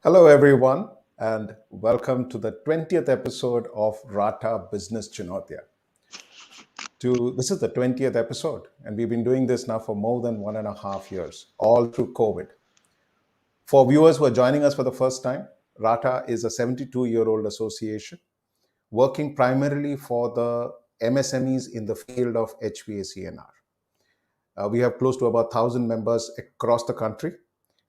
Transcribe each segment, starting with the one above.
Hello, everyone, and welcome to the 20th episode of Rata Business Chunautiyan. This is the 20th episode, and we've been doing this now for more than 1.5 years, all through COVID. For viewers who are joining us for the first time, Rata is a 72-year-old association working primarily for the MSMEs in the field of HVAC&R. We have close to about 1,000 members across the country,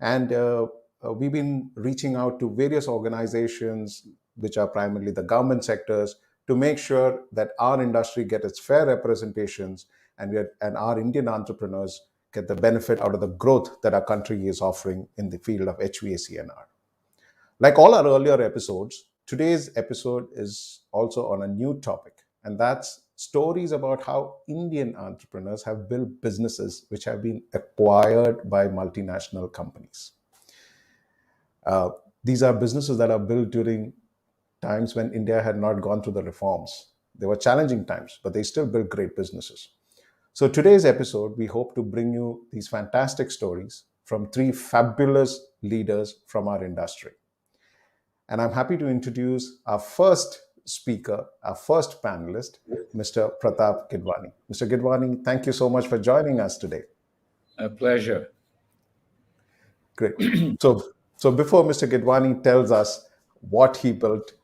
and we've been reaching out to various organizations, which are primarily the government sectors, to make sure that our industry gets its fair representations and our Indian entrepreneurs get the benefit out of the growth that our country is offering in the field of HVAC&R. Like all our earlier episodes, today's episode is also on a new topic, and that's stories about how Indian entrepreneurs have built businesses which have been acquired by multinational companies. These are businesses that are built during times when India had not gone through the reforms. They were challenging times, but they still built great businesses. So today's episode, we hope to bring you these fantastic stories from three fabulous leaders from our industry. And I'm happy to introduce our first speaker, our first panelist, Mr. Pratap Gidwani. Mr. Gidwani, thank you so much for joining us today. A pleasure. Great. So before Mr. Gidwani tells us what he built,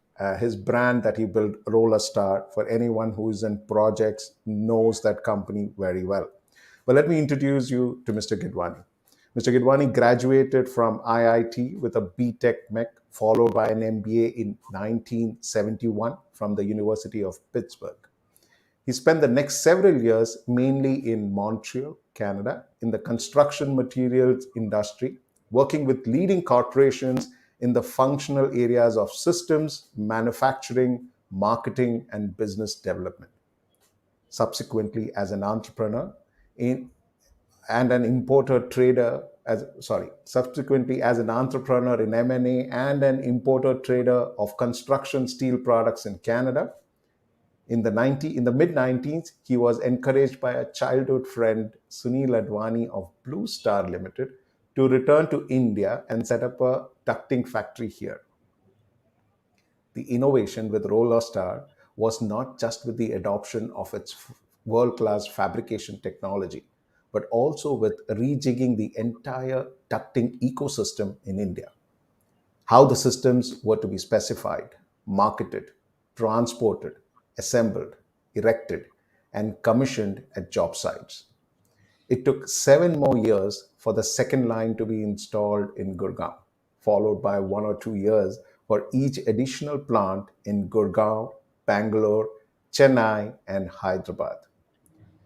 his brand that he built, Roller Star, for anyone who is in projects knows that company very well. But let me introduce you to Mr. Gidwani. Mr. Gidwani graduated from IIT with a BTech Mech, followed by an MBA in 1971 from the University of Pittsburgh. He spent the next several years mainly in Montreal, Canada, in the construction materials industry, working with leading corporations in the functional areas of systems, manufacturing, marketing, and business development. Subsequently, as an entrepreneur and an importer trader, subsequently as an entrepreneur in M&A and an importer trader of construction steel products in Canada. In the mid-90s, he was encouraged by a childhood friend, Sunil Advani of Blue Star Limited, to return to India and set up a ducting factory here. The innovation with Roller Star was not just with the adoption of its world-class fabrication technology, but also with rejigging the entire ducting ecosystem in India. How the systems were to be specified, marketed, transported, assembled, erected, and commissioned at job sites. It took 7 more years for the second line to be installed in Gurgaon, followed by 1 or 2 years for each additional plant in Gurgaon, Bangalore, Chennai, and Hyderabad.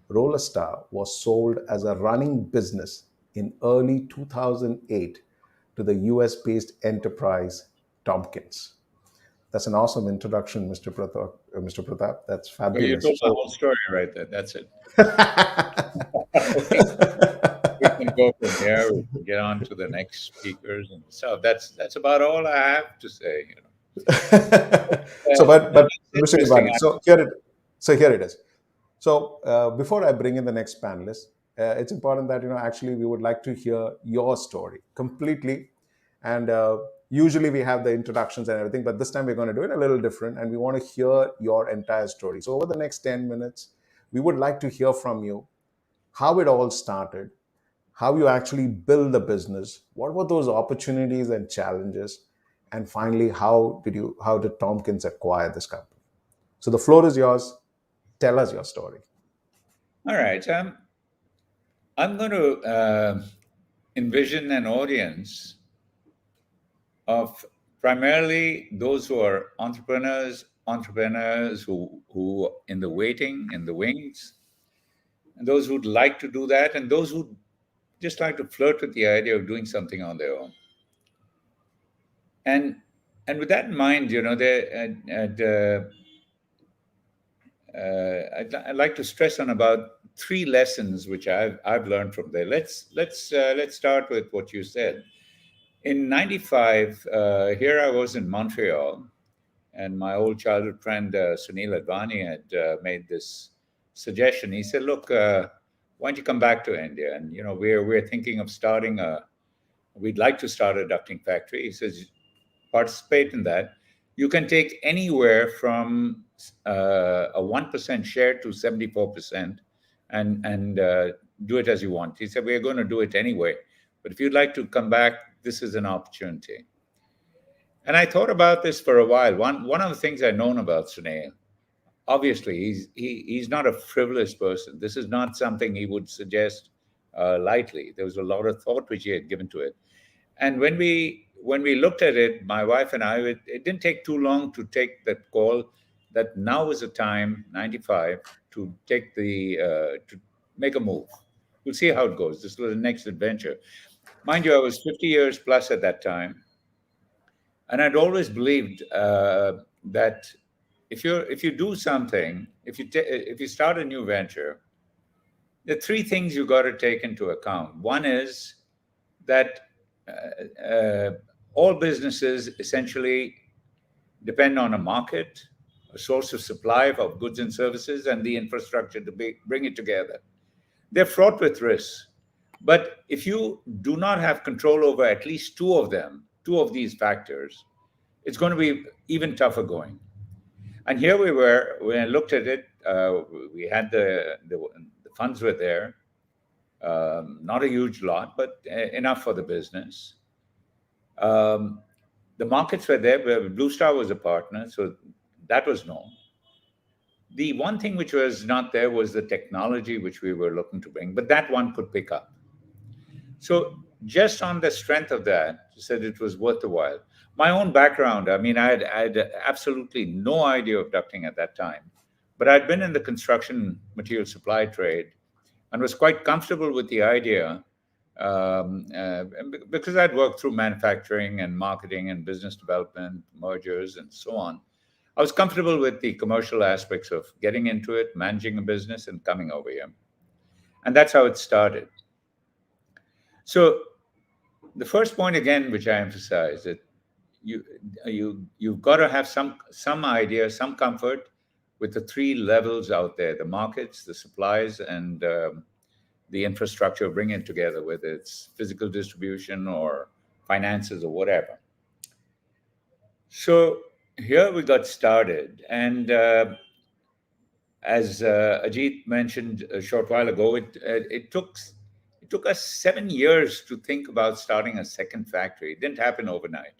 Roller Star was sold as a running business in early 2008 to the US-based enterprise Tompkins. That's an awesome introduction, Mr. Pratap. That's fabulous. Well, you told the whole story right there. That's it. We can go from there. We can get on to the next speakers and stuff. That's about all I have to say. But Mr. Gidwani, here it is. So before I bring in the next panelist, it's important that actually we would like to hear your story completely. And usually we have the introductions and everything, but this time we're going to do it a little different, and we want to hear your entire story. So over the next 10 minutes, we would like to hear from you how it all started, how you actually build the business, what were those opportunities and challenges, and finally, how did Tompkins acquire this company? So the floor is yours. Tell us your story. All right. I'm going to envision an audience of primarily those who are entrepreneurs who in the waiting, in the wings, and those who'd like to do that, and those who just like to flirt with the idea of doing something on their own. And with that in mind, I'd like to stress on about 3 lessons which I've learned from there. Let's start with what you said. In '95, here I was in Montreal, and my old childhood friend Sunil Advani had made this suggestion. He said, "Look, why don't you come back to India? And we're thinking of we'd like to start a ducting factory." He says, participate in that, you can take anywhere from a 1% share to 74%, and do it as you want. He said, we're going to do it anyway. But if you'd like to come back, this is an opportunity. And I thought about this for a while. One of the things I've known about Sunil, obviously, he's not a frivolous person. This is not something he would suggest lightly. There was a lot of thought which he had given to it. And when we looked at it, my wife and I, it didn't take too long to take that call that now is the time, 95, to take to make a move. We'll see how it goes. This was the next adventure. Mind you, I was 50 years plus at that time, and I'd always believed that if you do something, if you start a new venture, there are three things you got to take into account. One is that uh, all businesses essentially depend on a market, a source of supply of goods and services, and the infrastructure to bring it together. They're fraught with risks. But if you do not have control over at least two of them, two of these factors, it's going to be even tougher going. And here we were, when I looked at it, we had the funds were there, not a huge lot, but enough for the business. Um, the markets were there. Blue Star was a partner, so that was known. The one thing which was not there was the technology which we were looking to bring, but that one could pick up. So just on the strength of that, she said it was worth the while. My own background, I mean, I had absolutely no idea of ducting at that time, but I'd been in the construction material supply trade and was quite comfortable with the idea because I'd worked through manufacturing and marketing and business development, mergers, and so on. I was comfortable with the commercial aspects of getting into it, managing a business, and coming over here. And that's how it started. So the first point again, which I emphasize, that you you've got to have some idea, some comfort with the three levels out there: the markets, the supplies, and the infrastructure. Bring it together, whether it's physical distribution or finances or whatever. So here we got started, and as Ajit mentioned a short while ago, it took us 7 years to think about starting a second factory. It didn't happen overnight.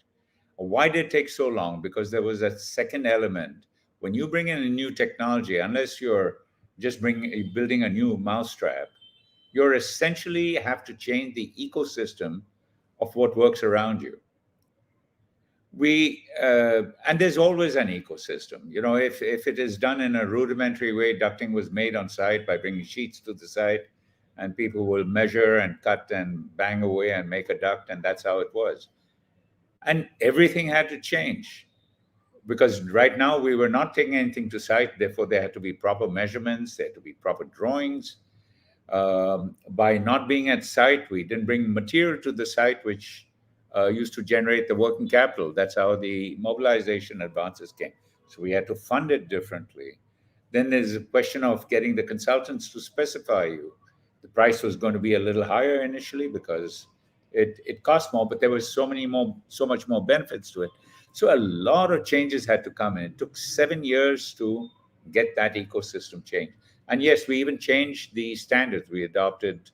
Why did it take so long? Because there was a second element. When you bring in a new technology, unless you're just building a new mousetrap, you're essentially have to change the ecosystem of what works around you. We And there's always an ecosystem. If it is done in a rudimentary way, ducting was made on site by bringing sheets to the site, and people will measure and cut and bang away and make a duct, and that's how it was. And everything had to change because right now we were not taking anything to site. Therefore, there had to be proper measurements, there had to be proper drawings. By not being at site, we didn't bring material to the site, which used to generate the working capital. That's how the mobilization advances came. So we had to fund it differently. Then there's a question of getting the consultants to specify you. The price was going to be a little higher initially because it cost more, but there was so much more benefits to it. So a lot of changes had to come in. It took 7 years to get that ecosystem changed. And yes, we even changed the standards. We adopted.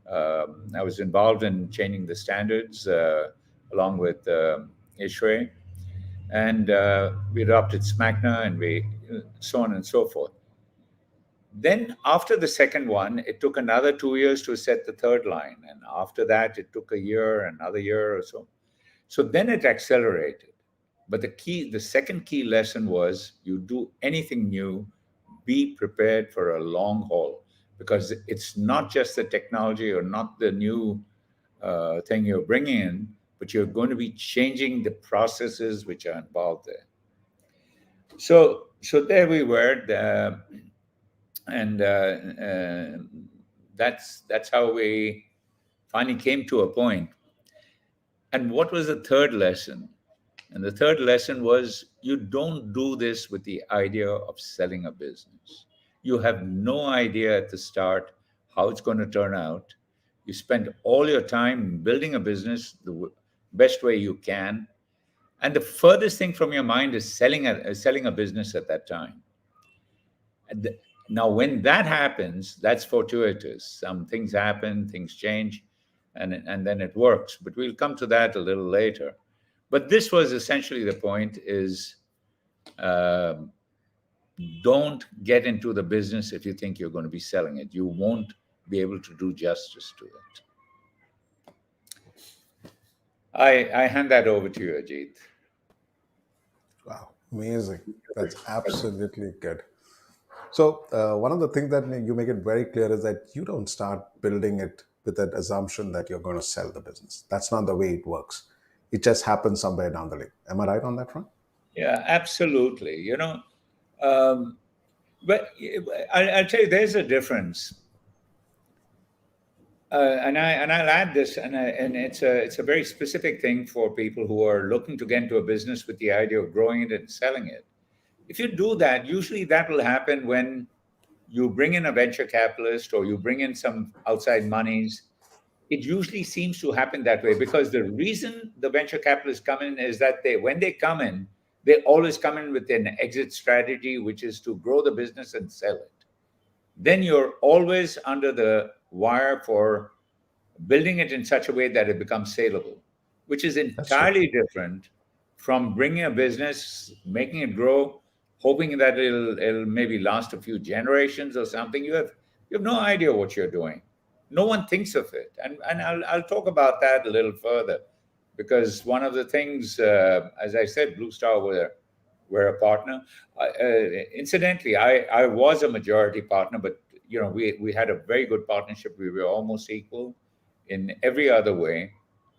I was involved in changing the standards along with Ishre, and we adopted SMACNA, and we so on and so forth. Then after the second one, it took another 2 years to set the third line, and after that, it took a year, another year or so. So then it accelerated. But the second key lesson was you do anything new, be prepared for a long haul because it's not just the technology or not the new thing you're bringing in, but you're going to be changing the processes which are involved there. So there we were, and that's how we finally came to a point. And what was the third lesson? And the third lesson was you don't do this with the idea of selling a business. You have no idea at the start how it's going to turn out. You spend all your time building a business the best way you can. And the furthest thing from your mind is selling a business at that time. And now, when that happens, that's fortuitous. Some things happen, things change, and then it works. But we'll come to that a little later. But this was essentially the point: is um don't get into the business if you think you're going to be selling it. You won't be able to do justice to it. I hand that over to you, Ajit. Wow, amazing. That's absolutely good. So, one of the things that you make it very clear is that you don't start building it with that assumption that you're going to sell the business. That's not the way it works. It just happens somewhere down the lane. Am I right on that front? Yeah, absolutely. Um, but I'll tell you, there's a difference, and I'll add this, and it's a very specific thing for people who are looking to get into a business with the idea of growing it and selling it. If you do that, usually that will happen when you bring in a venture capitalist or you bring in some outside monies. It usually seems to happen that way because the reason the venture capitalists come in is that when they come in, they always come in with an exit strategy, which is to grow the business and sell it. Then you're always under the wire for building it in such a way that it becomes saleable, which is That's true. entirely different from bringing a business, making it grow, hoping that it'll maybe last a few generations or something. You have no idea what you're doing. No one thinks of it, and I'll talk about that a little further, because one of the things, as I said, Blue Star were a partner. Incidentally, I was a majority partner, but we had a very good partnership. We were almost equal in every other way.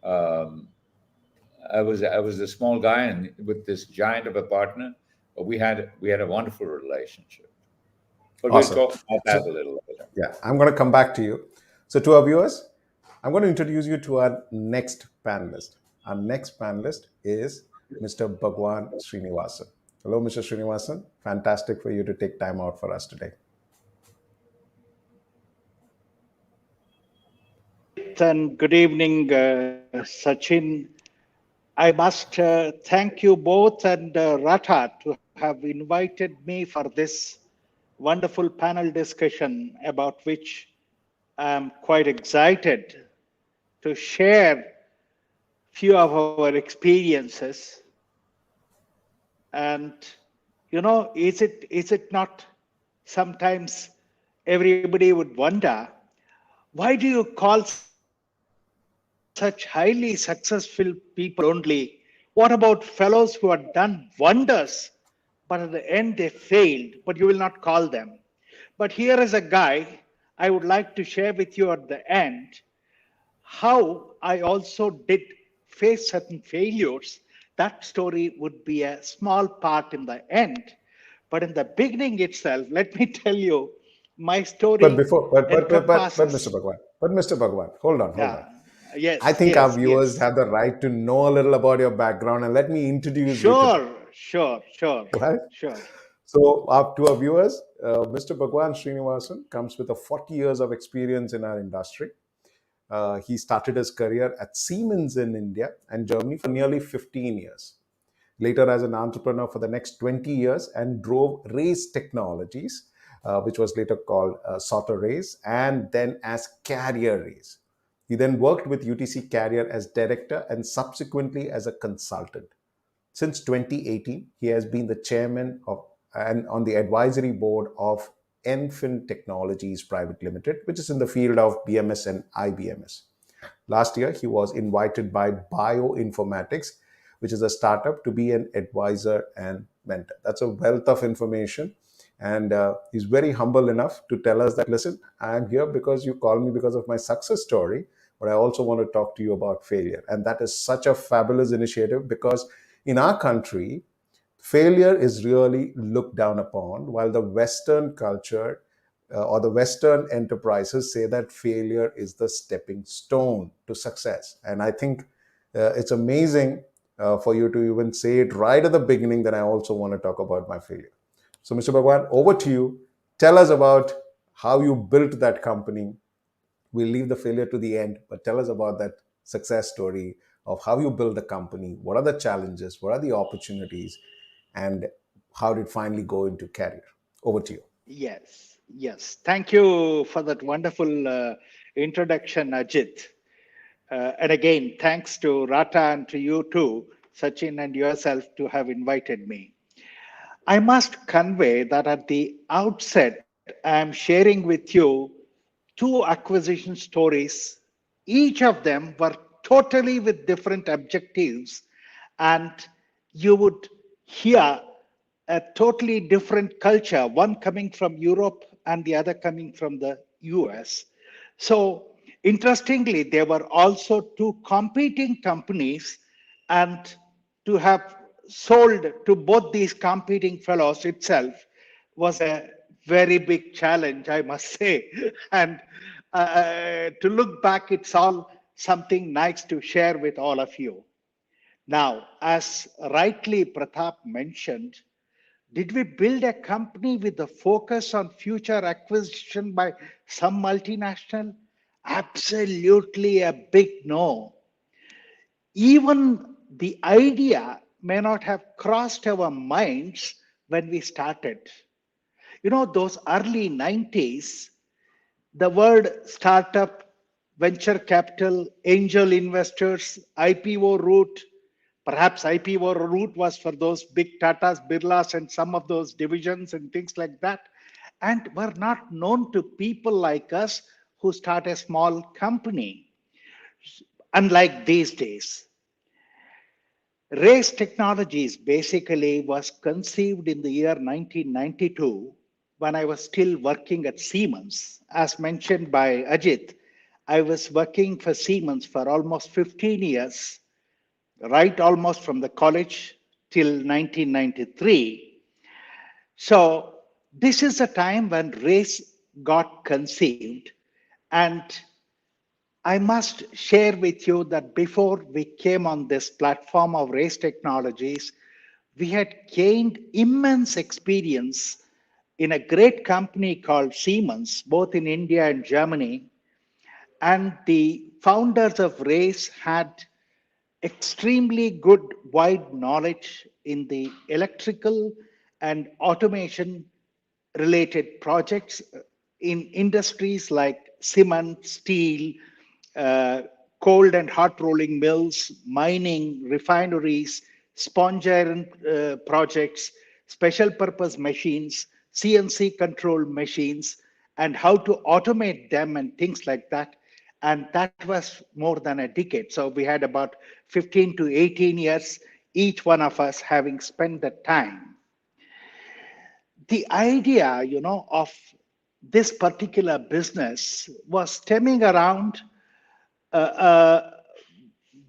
Um, I was a small guy, and with this giant of a partner, but we had a wonderful relationship. But we'll Awesome. talk about that So, a little later. yeah, I'm going to come back to you. So, to our viewers, I'm going to introduce you to our next panelist. Our next panelist is Mr. Bhagwan Srinivasan. Hello, Mr. Srinivasan. Fantastic for you to take time out for us today. And good evening, Sachin. I must thank you both and Rata to have invited me for this wonderful panel discussion about which I'm quite excited to share few of our experiences. And is it not sometimes everybody would wonder, why do you call such highly successful people only? What about fellows who have done wonders, but at the end they failed, but you will not call them? But here is a guy I would like to share with you at the end how I also did face certain failures. That story would be a small part in the end. But in the beginning itself, let me tell you, my But story before, but Mr. encompasses. Bhagwan, Mr. Bhagwan, hold on, hold Yeah, on. I yes, think our yes, viewers yes. have the right to know a little about your background, and let me introduce you to them. Sure, sure, sure, Right? sure. So, to our viewers, Mr. Bhagwan Srinivasan comes with a 40 years of experience in our industry. He started his career at Siemens in India and Germany for nearly 15 years. Later, as an entrepreneur for the next 20 years, and drove Race Technologies, which was later called Sauter Race, and then as Carrier Race. He then worked with UTC Carrier as director and subsequently as a consultant. Since 2018, he has been the chairman of and on the advisory board of Enfin Technologies Private Limited, which is in the field of BMS and IBMS. Last year, he was invited by Bioinformatics, which is a startup, to be an advisor and mentor. That's a wealth of information. And he's very humble enough to tell us that, listen, I'm here because you call me because of my success story, but I also want to talk to you about failure. And that is such a fabulous initiative because in our country, failure is really looked down upon, while the Western culture or the Western enterprises say that failure is the stepping stone to success. And I think it's amazing for you to even say it right at the beginning that I also want to talk about my failure. So, Mr. Bhagwan, over to you. Tell us about how you built that company. We'll leave the failure to the end, but tell us about that success story. of how you build a company, what are the challenges, what are the opportunities, and how did it finally go into career. Over to you. Yes, yes. Thank you for that wonderful introduction, Ajit. And again, thanks to Rata and to you too, Sachin and yourself, to have invited me. I must convey that at the outset, I am sharing with you two acquisition stories. Each of them were totally with different objectives, and you would hear a totally different culture, one coming from Europe and the other coming from the US. So, interestingly, there were also two competing companies, and to have sold to both these competing fellows itself was a very big challenge, I must say. And to look back, it's all something nice to share with all of you. Now, as rightly Pratap mentioned, did we build a company with a focus on future acquisition by some multinational? Absolutely a big no. Even the idea may not have crossed our minds when we started. You know, those early 90s, the word startup, venture capital, angel investors, IPO route, perhaps IPO route was for those big Tatas, Birlas, and some of those divisions and things like that, and were not known to people like us who start a small company. Unlike these days, Race Technologies basically was conceived in the year 1992 when I was still working at Siemens. As mentioned by Ajit, I was working for Siemens for almost 15 years, right almost from the college till 1993. So, this is a time when race got conceived, and I must share with you that before we came on this platform of race technologies, we had gained immense experience in a great company called Siemens, both in India and Germany. And the founders of race had extremely good wide knowledge in the electrical and automation related projects in industries like cement, steel, uh, cold and hot rolling mills, mining, refineries, sponge iron projects, special purpose machines, CNC controlled machines, and how to automate them and things like that. And that was more than a decade. So we had about 15 to 18 years, each one of us having spent the time. The idea, of this particular business was stemming around a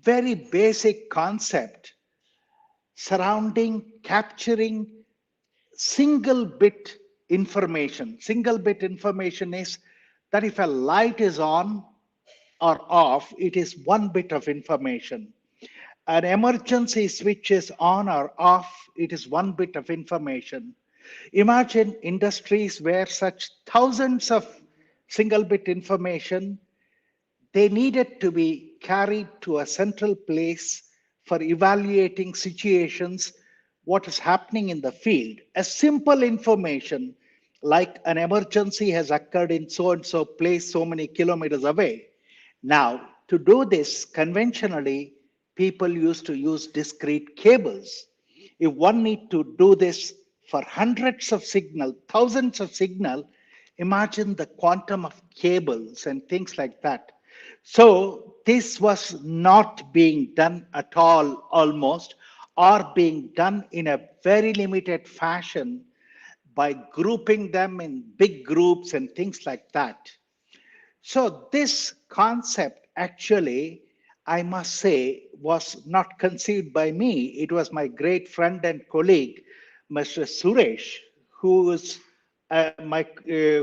very basic concept surrounding capturing single bit information. Single bit information is that if a light is on or off, it is one bit of information. An emergency switch is on or off, it is one bit of information. Imagine industries where such thousands of single bit information, they needed to be carried to a central place for evaluating situations, what is happening in the field. A simple information like an emergency has occurred in so and so place, so many kilometers away. Now, to do this conventionally, people used to use discrete cables. If one need to do this for hundreds of signal, thousands of signal, imagine the quantum of cables and things like that. So this was not being done at all, almost, or being done in a very limited fashion by grouping them in big groups and things like that. So this concept actually, I must say, was not conceived by me. It was my great friend and colleague, Mr. Suresh, who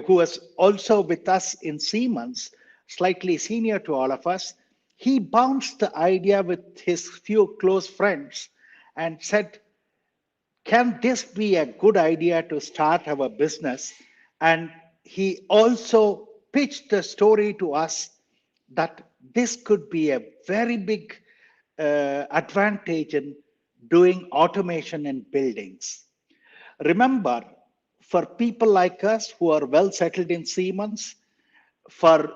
was also with us in Siemens, slightly senior to all of us. He bounced the idea with his few close friends and said, can this be a good idea to start our business? And he also pitched the story to us that this could be a very big advantage in doing automation in buildings. Remember, for people like us who are well settled in Siemens for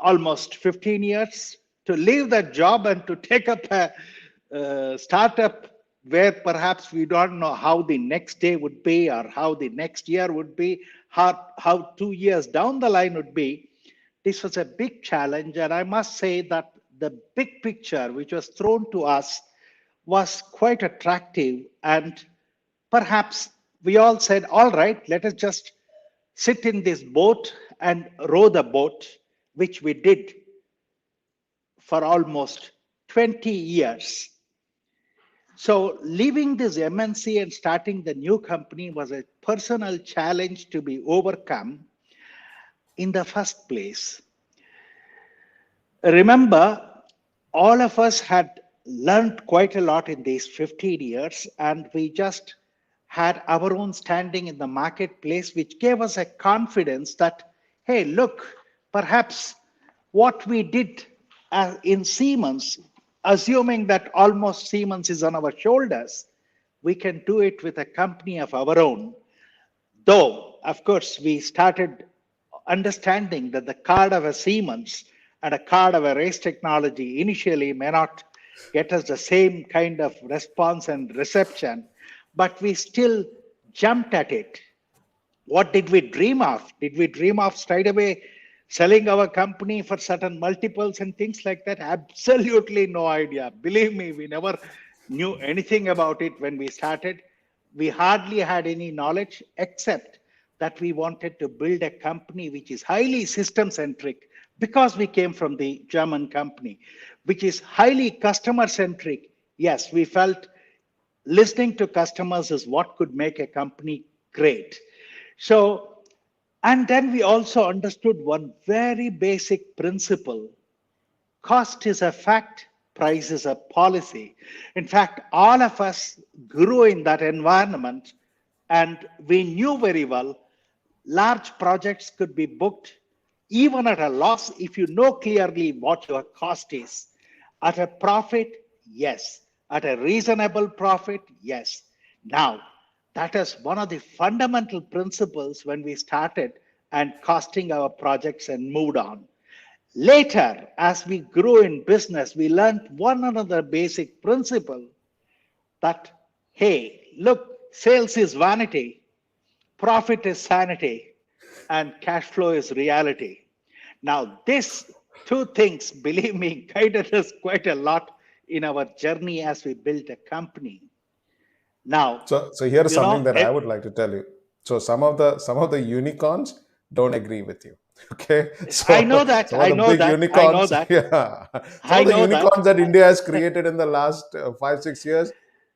almost 15 years, to leave that job and to take up a startup where perhaps we don't know how the next day would be or how the next year would be, how 2 years down the line would be, this was a big challenge. And I must say that the big picture which was thrown to us was quite attractive. And perhaps we all said, all right, let us just sit in this boat and row the boat, which we did for almost 20 years. So leaving this MNC and starting the new company was a personal challenge to be overcome in the first place. Remember, all of us had learned quite a lot in these 15 years, and we just had our own standing in the marketplace, which gave us a confidence that, hey, look, perhaps what we did in Siemens, assuming that almost Siemens is on our shoulders, we can do it with a company of our own. Though, of course, we started understanding that the card of a Siemens and a card of a race technology initially may not get us the same kind of response and reception, but we still jumped at it. What did we dream of? Did we dream of straight away selling our company for certain multiples and things like that? Absolutely no idea. Believe me, we never knew anything about it when we started. We hardly had any knowledge except that we wanted to build a company which is highly system centric, because we came from the German company, which is highly customer centric. Yes, we felt listening to customers is what could make a company great. So, and then we also understood one very basic principle: cost is a fact, price is a policy. In fact, all of us grew in that environment, and we knew very well large projects could be booked even at a loss if you know clearly what your cost is. At a profit, yes. At a reasonable profit, yes. Now, that is one of the fundamental principles when we started and costing our projects and moved on. Later, as we grew in business, we learned one another basic principle that, hey, look, sales is vanity, profit is sanity, and cash flow is reality. Now, these two things, believe me, guided us quite a lot in our journey as we built a company. Now, So here is you something know, that I would like to tell you. So some of the unicorns don't agree with you. Okay, I know so that, some of I the know big that, I know unicorns, that, yeah, some I of the know that. unicorns that India has created in the last 5-6 years,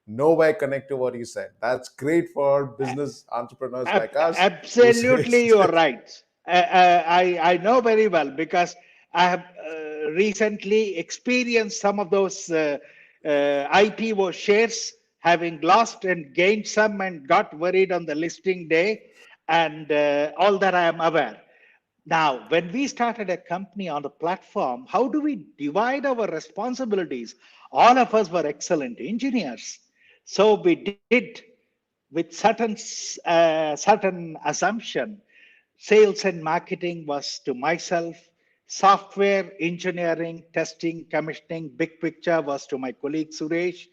nowhere connect to what you said. That's great for business entrepreneurs like us who Absolutely, says, you are right. I know very well because I have recently experienced some of those IPO shares, having lost and gained some and got worried on the listing day, and all that I am aware. Now, when we started a company on the platform, how do we divide our responsibilities? All of us were excellent engineers. So we did with certain assumption. Sales and marketing was to myself, software engineering, testing, commissioning, big picture was to my colleague Suresh,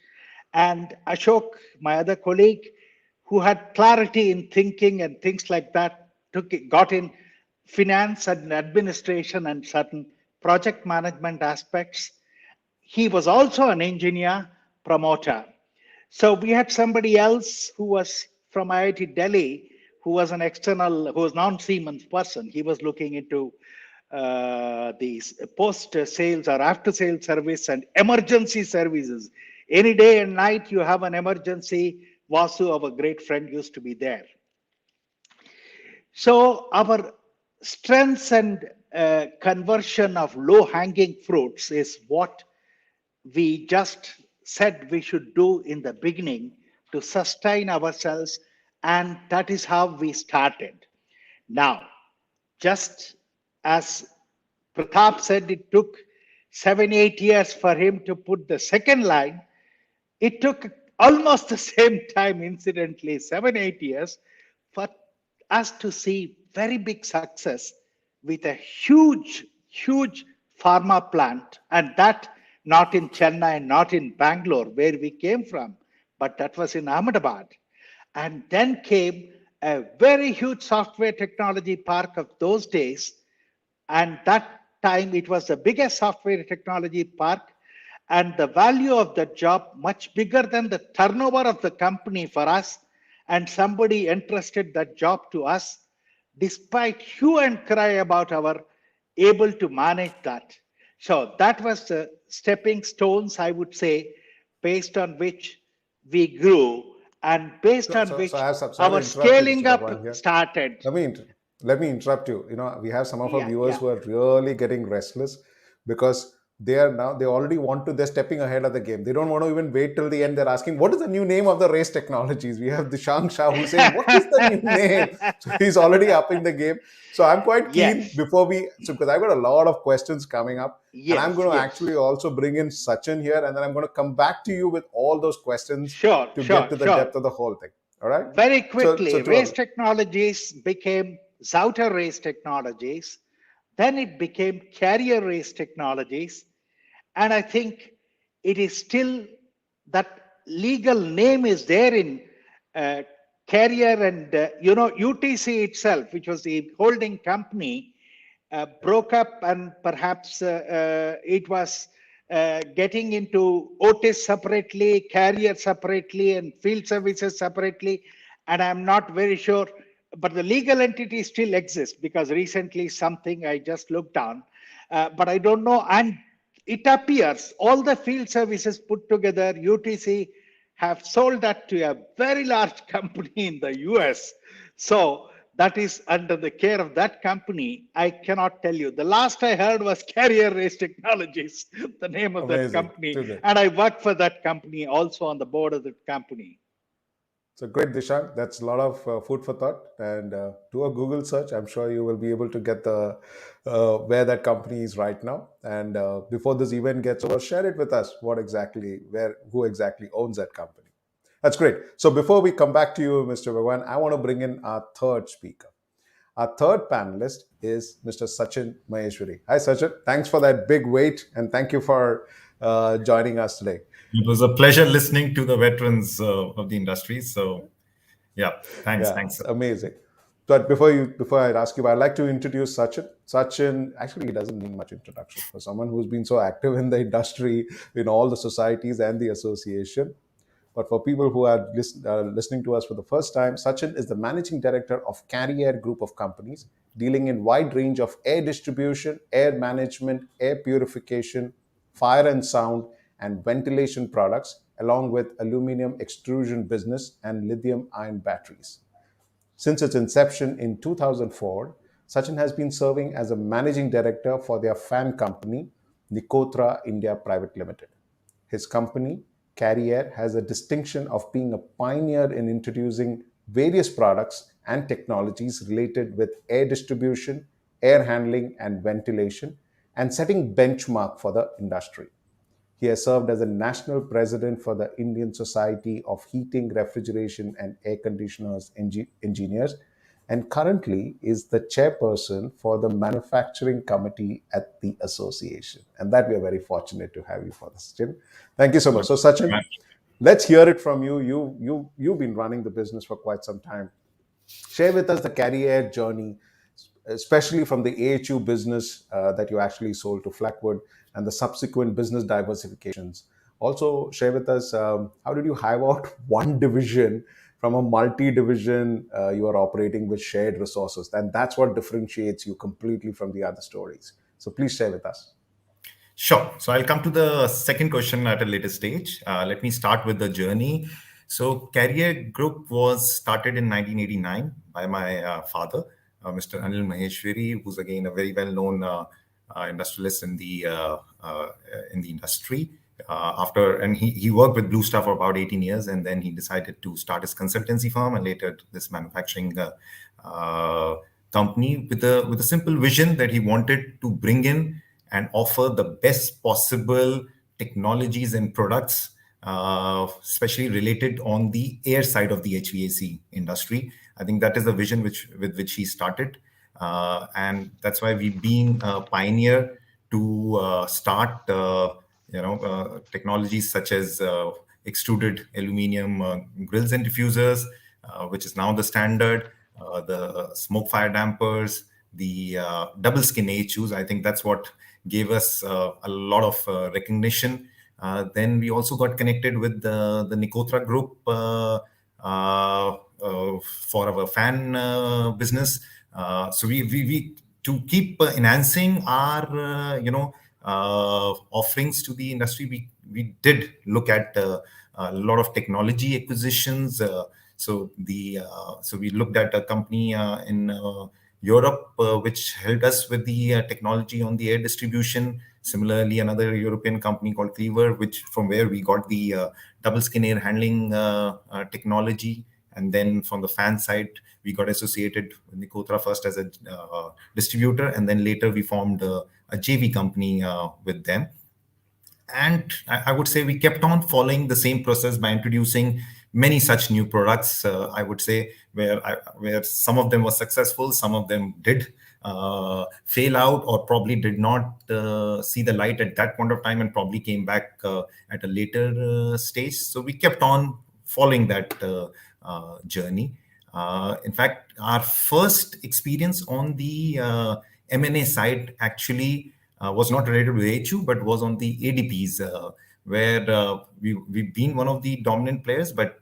and Ashok, my other colleague, who had clarity in thinking and things like that, got in finance and administration and certain project management aspects. He was also an engineer promoter. So we had somebody else who was from IIT Delhi, who was an external, who was non-Siemens person. He was looking into these post-sales or after-sales service and emergency services. Any day and night you have an emergency. Vasu, our great friend, used to be there. So our strengths and conversion of low-hanging fruits is what we just said we should do in the beginning to sustain ourselves, and that is how we started. Now, just as Pratap said, it took 7, 8 years for him to put the second line. It took almost the same time, incidentally, 7, 8 years, for us to see very big success with a huge pharma plant, and that not in Chennai, not in Bangalore, where we came from, but that was in Ahmedabad. And then came a very huge software technology park of those days, and that time it was the biggest software technology park, and the value of the job much bigger than the turnover of the company for us, and somebody entrusted that job to us despite hue and cry about our able to manage that. So that was the stepping stones, I would say, based on which we grew and based on So which I have some, sorry to our interrupt you, scaling Mr. Bhagwan up here. started. Let me let me interrupt you. We have some of our Yeah, viewers yeah. who are really getting restless because they already want to, they're stepping ahead of the game. They don't want to even wait till the end. They're asking, what is the new name of the race technologies? We have the Shang Shah who's saying, what is the new name? So he's already upping the game. So I'm quite keen Yes, before because I've got a lot of questions coming up. And I'm yes, going to yes. actually also bring in Sachin here, and then I'm going to come back to you with all those questions Sure, to get sure, to the sure. depth of the whole thing. All right. Very So quickly, to race technologies became Zouter race technologies. Then it became carrier race technologies. And I think it is still that legal name is there in uh, carrier, and UTC itself, which was the holding company, broke up, and perhaps it was getting into Otis separately, carrier separately, and field services separately. And I'm not very sure, but the legal entity still exists because recently something I just looked on, but I don't know. And it appears all the field services put together, UTC, have sold that to a very large company in the US. So that is under the care of that company. I cannot tell you. The last I heard was Carrier Race Technologies, the name of that amazing. company. Too good. And I work for that company, also on the board of that company. So great, Dishank. That's a lot of food for thought. And do a Google search. I'm sure you will be able to get the where that company is right now. And before this event gets over, share it with us. Who exactly owns that company? That's great. So before we come back to you, Mr. Bhagwan, I want to bring in our third speaker. Our third panelist is Mr. Sachin Maheshwari. Hi, Sachin. Thanks for that big wait, and thank you for joining us today. It was a pleasure listening to the veterans of the industry. So, yeah, thanks. Yeah, Thanks. it's amazing. But before I ask you, I'd like to introduce Sachin. Sachin, actually, he doesn't need much introduction for someone who's been so active in the industry, in all the societies and the association. But for people who are listening to us for the first time, Sachin is the managing director of Carrier Group of Companies, dealing in wide range of air distribution, air management, air purification, fire and sound, and ventilation products, along with aluminum extrusion business and lithium ion batteries. Since its inception in 2004, Sachin has been serving as a managing director for their fan company, Nikotra India Private Limited. His company, Carrier, has a distinction of being a pioneer in introducing various products and technologies related with air distribution, air handling, and ventilation, and setting benchmark for the industry. He has served as a national president for the Indian Society of Heating, Refrigeration, and Air Conditioners Engineers, and currently is the chairperson for the manufacturing committee at the association. And that we are very fortunate to have you for this, Jim. Thank you so much. So, Sachin, let's hear it from you. You've been running the business for quite some time. Share with us the Carrier journey, especially from the AHU business that you actually sold to Flackwood and the subsequent business diversifications. Also, share with us how did you hive out one division from a multi-division you are operating with shared resources, and that's what differentiates you completely from the other stories. So please share with us. Sure. So I'll come to the second question at a later stage. Let me start with the journey. So Carrier Group was started in 1989 by my father, Mr. Anil Maheshwari, who's again a very well-known industrialist in the industry. He worked with Blue Star for about 18 years, and then he decided to start his consultancy firm and later this manufacturing company with a simple vision that he wanted to bring in and offer the best possible technologies and products, especially related on the air side of the HVAC industry. I think that is the vision with which he started, and that's why we've been a pioneer to start, technologies such as extruded aluminum grills and diffusers, which is now the standard, the smoke fire dampers, the double skin AHUs. I think that's what gave us a lot of recognition. Then we also got connected with the Nikotra group for our fan business. So we to keep enhancing our offerings to the industry, we did look at a lot of technology acquisitions. So we looked at a company in Europe, which helped us with the technology on the air distribution. Similarly, another European company called Cleaver, which from where we got the double skin air handling technology. And then from the fan side, we got associated with Nikotra first as a distributor, and then later we formed a JV company with them. And I would say we kept on following the same process by introducing many such new products. I would say where some of them were successful, some of them did fail out, or probably did not see the light at that point of time, and probably came back at a later stage. So we kept on following that journey. In fact, our first experience on the M&A side actually was not related with AHU, but was on the ADPs, where we've been one of the dominant players, but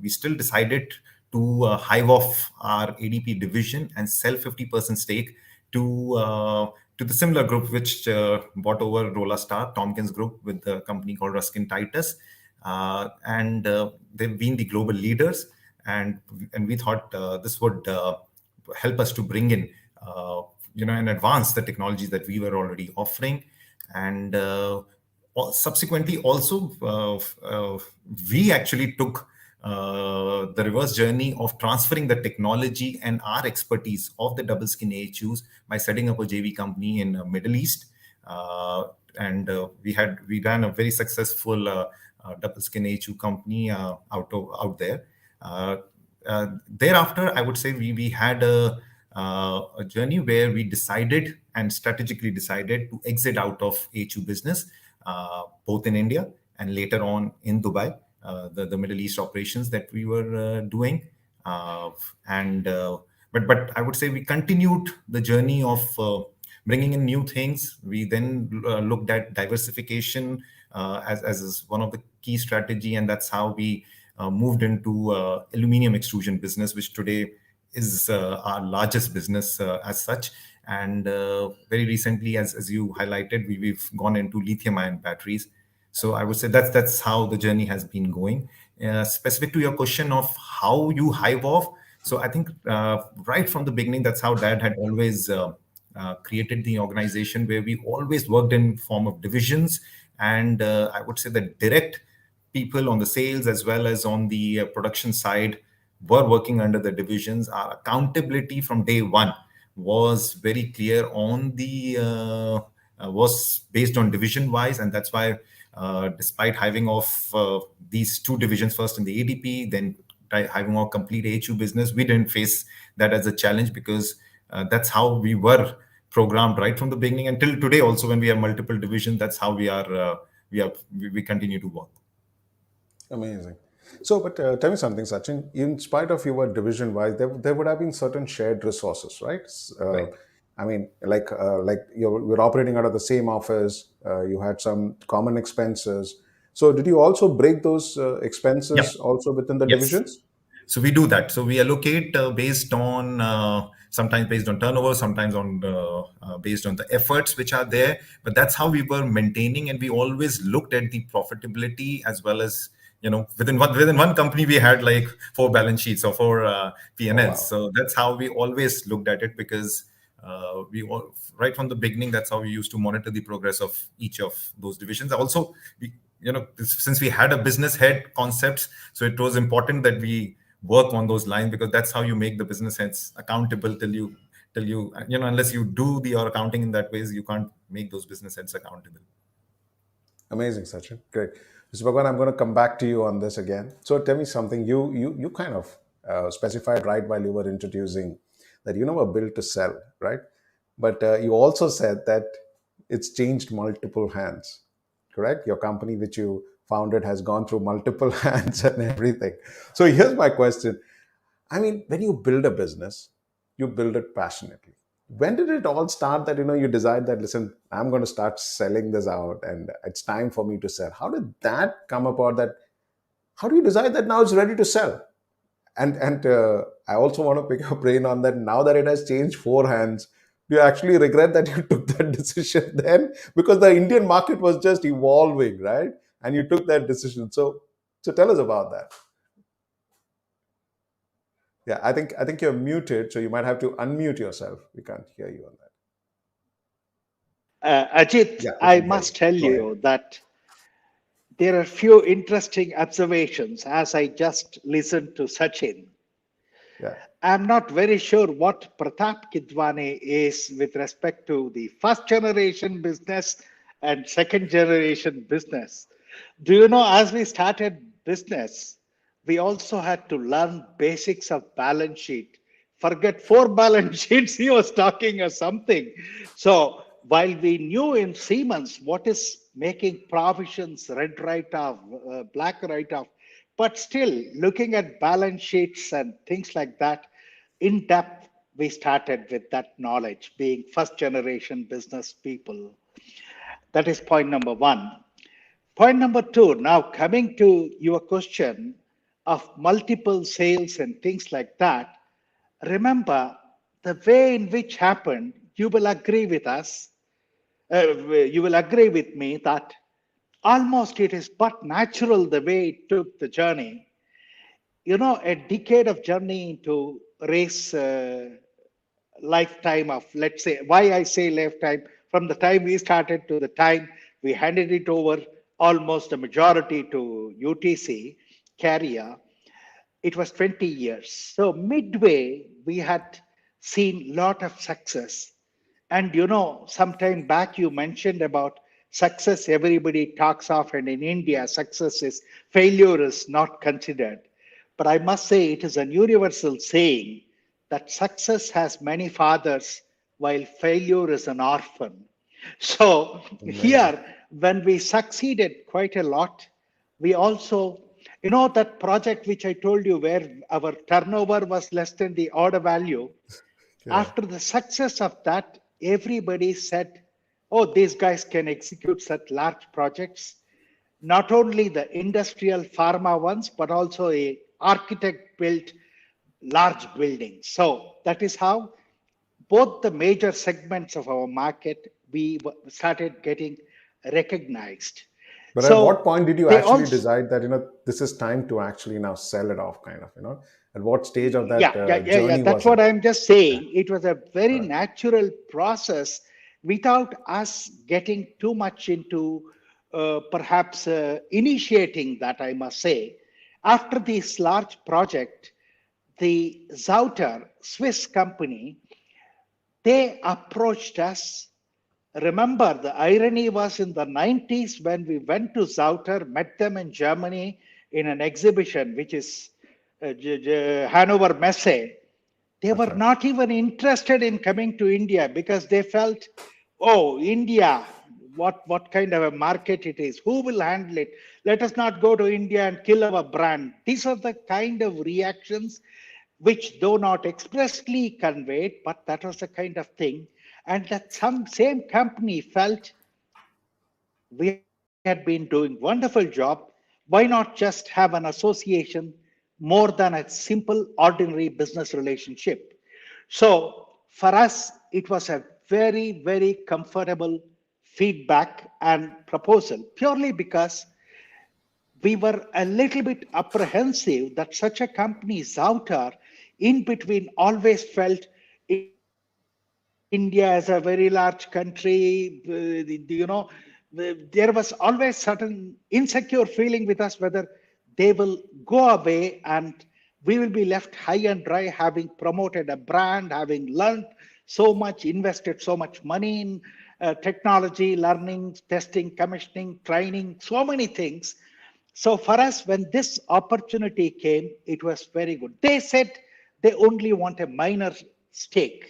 we still decided to hive off our ADP division and sell 50% stake to the similar group which bought over Rolla Star, Tompkins Group, with a company called Ruskin Titus. And they've been the global leaders. And we thought this would help us to bring in and advance the technologies that we were already offering. And subsequently also we actually took the reverse journey of transferring the technology and our expertise of the double skin AHUs by setting up a JV company in Middle East. And we ran a very successful double skin AHU company out there. Thereafter, I would say we had a journey where we decided and strategically decided to exit out of AHU business, both in India and later on in Dubai, the Middle East operations that we were doing. But I would say we continued the journey of bringing in new things. We then looked at diversification as one of the key strategy, and that's how we moved into aluminum extrusion business, which today is our largest business as such. And very recently, as you highlighted, we've gone into lithium-ion batteries. So I would say that's how the journey has been going. Specific to your question of how you hive off, so I think right from the beginning, that's how Dad had always created the organization, where we always worked in form of divisions. And I would say that direct people on the sales as well as on the production side were working under the divisions. Our accountability from day one was very clear on the was based on division wise, and that's why despite hiving off these two divisions, first in the ADP, then hiving off complete AHU business, we didn't face that as a challenge, because that's how we were programmed right from the beginning until today. Also, when we have multiple divisions, that's how we continue to work. Amazing. So, but tell me something, Sachin. In spite of your division-wise, there would have been certain shared resources, right? Right. I mean, like we're operating out of the same office. You had some common expenses. So, did you also break those expenses also within the Yes. divisions? So we do that. So we allocate based on sometimes based on turnover, sometimes on based on the efforts which are there. But that's how we were maintaining, and we always looked at the profitability as well as, within one company we had like 4 balance sheets or 4 P&Ls. Oh, wow. So that's how we always looked at it, because right from the beginning, that's how we used to monitor the progress of each of those divisions. Also, since we had a business head concepts, so it was important that we work on those lines, because that's how you make the business heads accountable till you till unless you do your accounting in that ways, you can't make those business heads accountable. Amazing, Sachin. Great. Mr. Bhagwan, I'm going to come back to you on this again. So tell me something. You kind of specified right while you were introducing that you were built to sell, right? But you also said that it's changed multiple hands, correct? Your company, which you founded, has gone through multiple hands and everything. So here's my question. I mean, when you build a business, you build it passionately. When did it all start that you decide that, listen, I'm going to start selling this out and it's time for me to sell? How did that come about? That how do you decide that now it's ready to sell? And I also want to pick your brain on that. Now that it has changed four hands, do you actually regret that you took that decision then? Because the Indian market was just evolving, right? And you took that decision. So tell us about that. Yeah, I think you're muted, so you might have to unmute yourself. We can't hear you on that. Ajit, Yeah, we I can hear you. must tell Go ahead. you that there are few interesting observations as I just listened to Sachin. Yeah. I'm not very sure what Pratap Kidwane is with respect to the first generation business and second generation business. Do you know, as we started business, we also had to learn basics of balance sheet. Forget four balance sheets he was talking or something. So while we knew in Siemens what is making provisions, red write-off, black write-off, but still looking at balance sheets and things like that in depth, we started with that knowledge, being first generation business people. That is point number one. Point number two, now coming to your question of multiple sales and things like that, remember the way in which happened, you will agree with us, you will agree with me that almost it is but natural the way it took the journey. A decade of journey into race lifetime of, let's say, why I say lifetime, from the time we started to the time we handed it over almost the majority to UTC carrier, it was 20 years. So midway, we had seen lot of success. And sometime back you mentioned about success everybody talks of, and in India, success is failure is not considered. But I must say it is a universal saying that success has many fathers while failure is an orphan. So Amazing. here, when we succeeded quite a lot, we also, that project which I told you where our turnover was less than the order value, Yeah. after the success of that, everybody said, oh, these guys can execute such large projects. Not only the industrial pharma ones, but also a architect built large buildings. So that is how both the major segments of our market, we started getting recognized. But at what So point did you they actually also, decide that this is time to actually now sell it off, kind of? At what stage of that yeah. journey That's was it? what I'm just Yeah. saying. It was a very Correct. natural process without us getting too much into perhaps initiating that, I must say. After this large project, the Zauter, Swiss company, they approached us. Remember, the irony was in the 90s when we went to Zauter, met them in Germany in an exhibition, which is Hanover Messe. They That's were right. not even interested in coming to India because they felt, oh, India, what kind of a market it is? Who will handle it? Let us not go to India and kill our brand. These are the kind of reactions which, though not expressly conveyed, but that was the kind of thing. And that some same company felt we had been doing wonderful job. Why not just have an association more than a simple ordinary business relationship? So for us, it was a very, very comfortable feedback and proposal purely because we were a little bit apprehensive that such a company, Zauter, in between always felt India is a very large country. There was always certain insecure feeling with us whether they will go away and we will be left high and dry, having promoted a brand, having learned so much, invested so much money in technology, learning, testing, commissioning, training, so many things. So for us, when this opportunity came, it was very good. They said they only want a minor stake.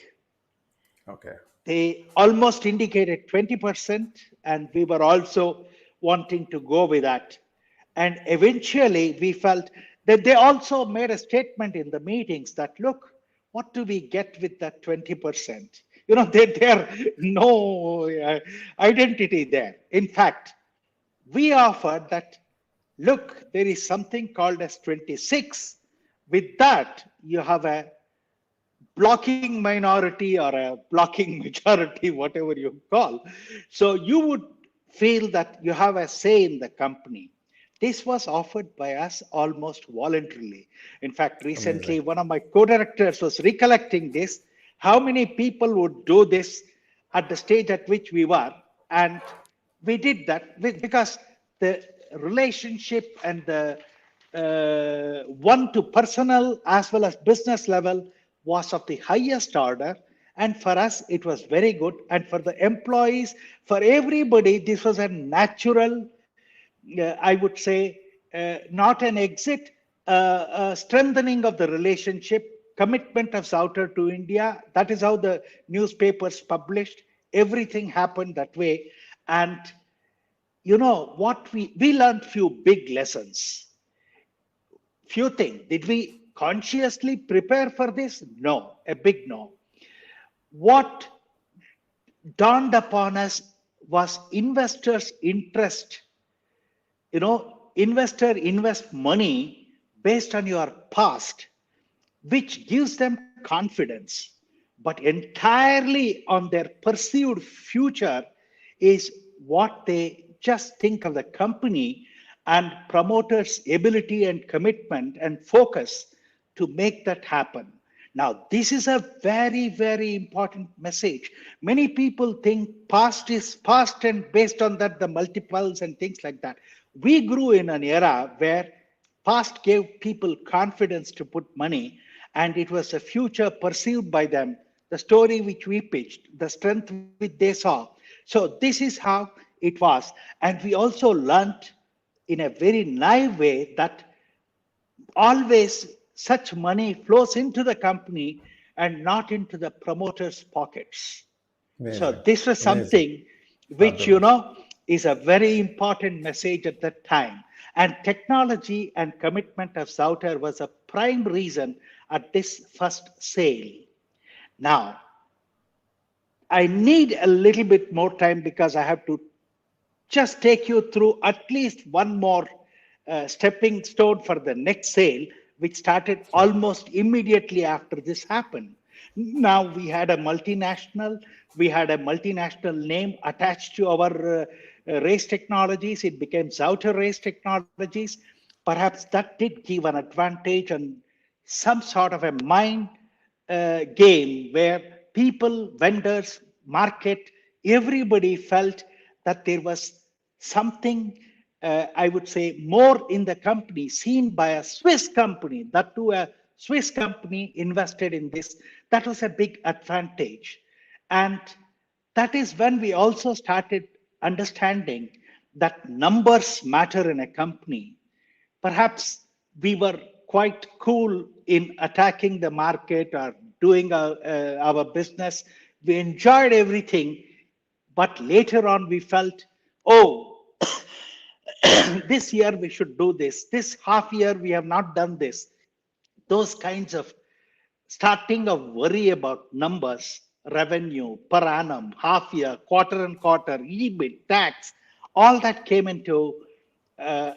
Okay. They almost indicated 20%, and we were also wanting to go with that. And eventually, we felt that they also made a statement in the meetings that, look, what do we get with that 20%? You know, there no identity there. In fact, we offered that, look, there is something called as 26. With that, you have a blocking minority or a blocking majority, whatever you call. So you would feel that you have a say in the company. This was offered by us almost voluntarily. In fact, recently, Amazing. one of my co-directors was recollecting this, how many people would do this at the stage at which we were. And we did that because the relationship and the one to personal as well as business level was of the highest order. And for us, it was very good. And for the employees, for everybody, this was a natural, I would say, not an exit, strengthening of the relationship, commitment of Zouter to India. That is how the newspapers published. Everything happened that way. And you know what, we learned few big lessons. Few things. Did we consciously prepare for this? No, a big no. What dawned upon us was investors' interest. You know, investor invest money based on your past, which gives them confidence, but entirely on their perceived future is what they just think of the company and promoters' ability and commitment and focus to make that happen. Now, this is a very, very important message. Many people think past is past, and based on that, the multiples and things like that. We grew in an era where past gave people confidence to put money, and it was a future perceived by them, the story which we pitched, the strength which they saw. So this is how it was. And we also learned in a very naive way that always such money flows into the company and not into the promoters' pockets. So Amazing. this was Amazing. something which, you Fabulous. know, is a very important message at that time. And technology and commitment of Zouter was a prime reason at this first sale. Now, I need a little bit more time because I have to just take you through at least one more stepping stone for the next sale, which started almost immediately after this happened. Now we had a multinational name attached to our race technologies. It became Zouter Race Technologies. Perhaps that did give an advantage and some sort of a mind game where people, vendors, market, everybody felt that there was something, I would say, more in the company seen by a Swiss company, that too a Swiss company invested in this. That was a big advantage. And that is when we also started understanding that numbers matter in a company. Perhaps we were quite cool in attacking the market or doing our business. We enjoyed everything, but later on we felt, oh, this year we should do this. This half year we have not done this. Those kinds of starting of worry about numbers, revenue, per annum, half year, quarter and quarter, EBIT, tax, all that came into, our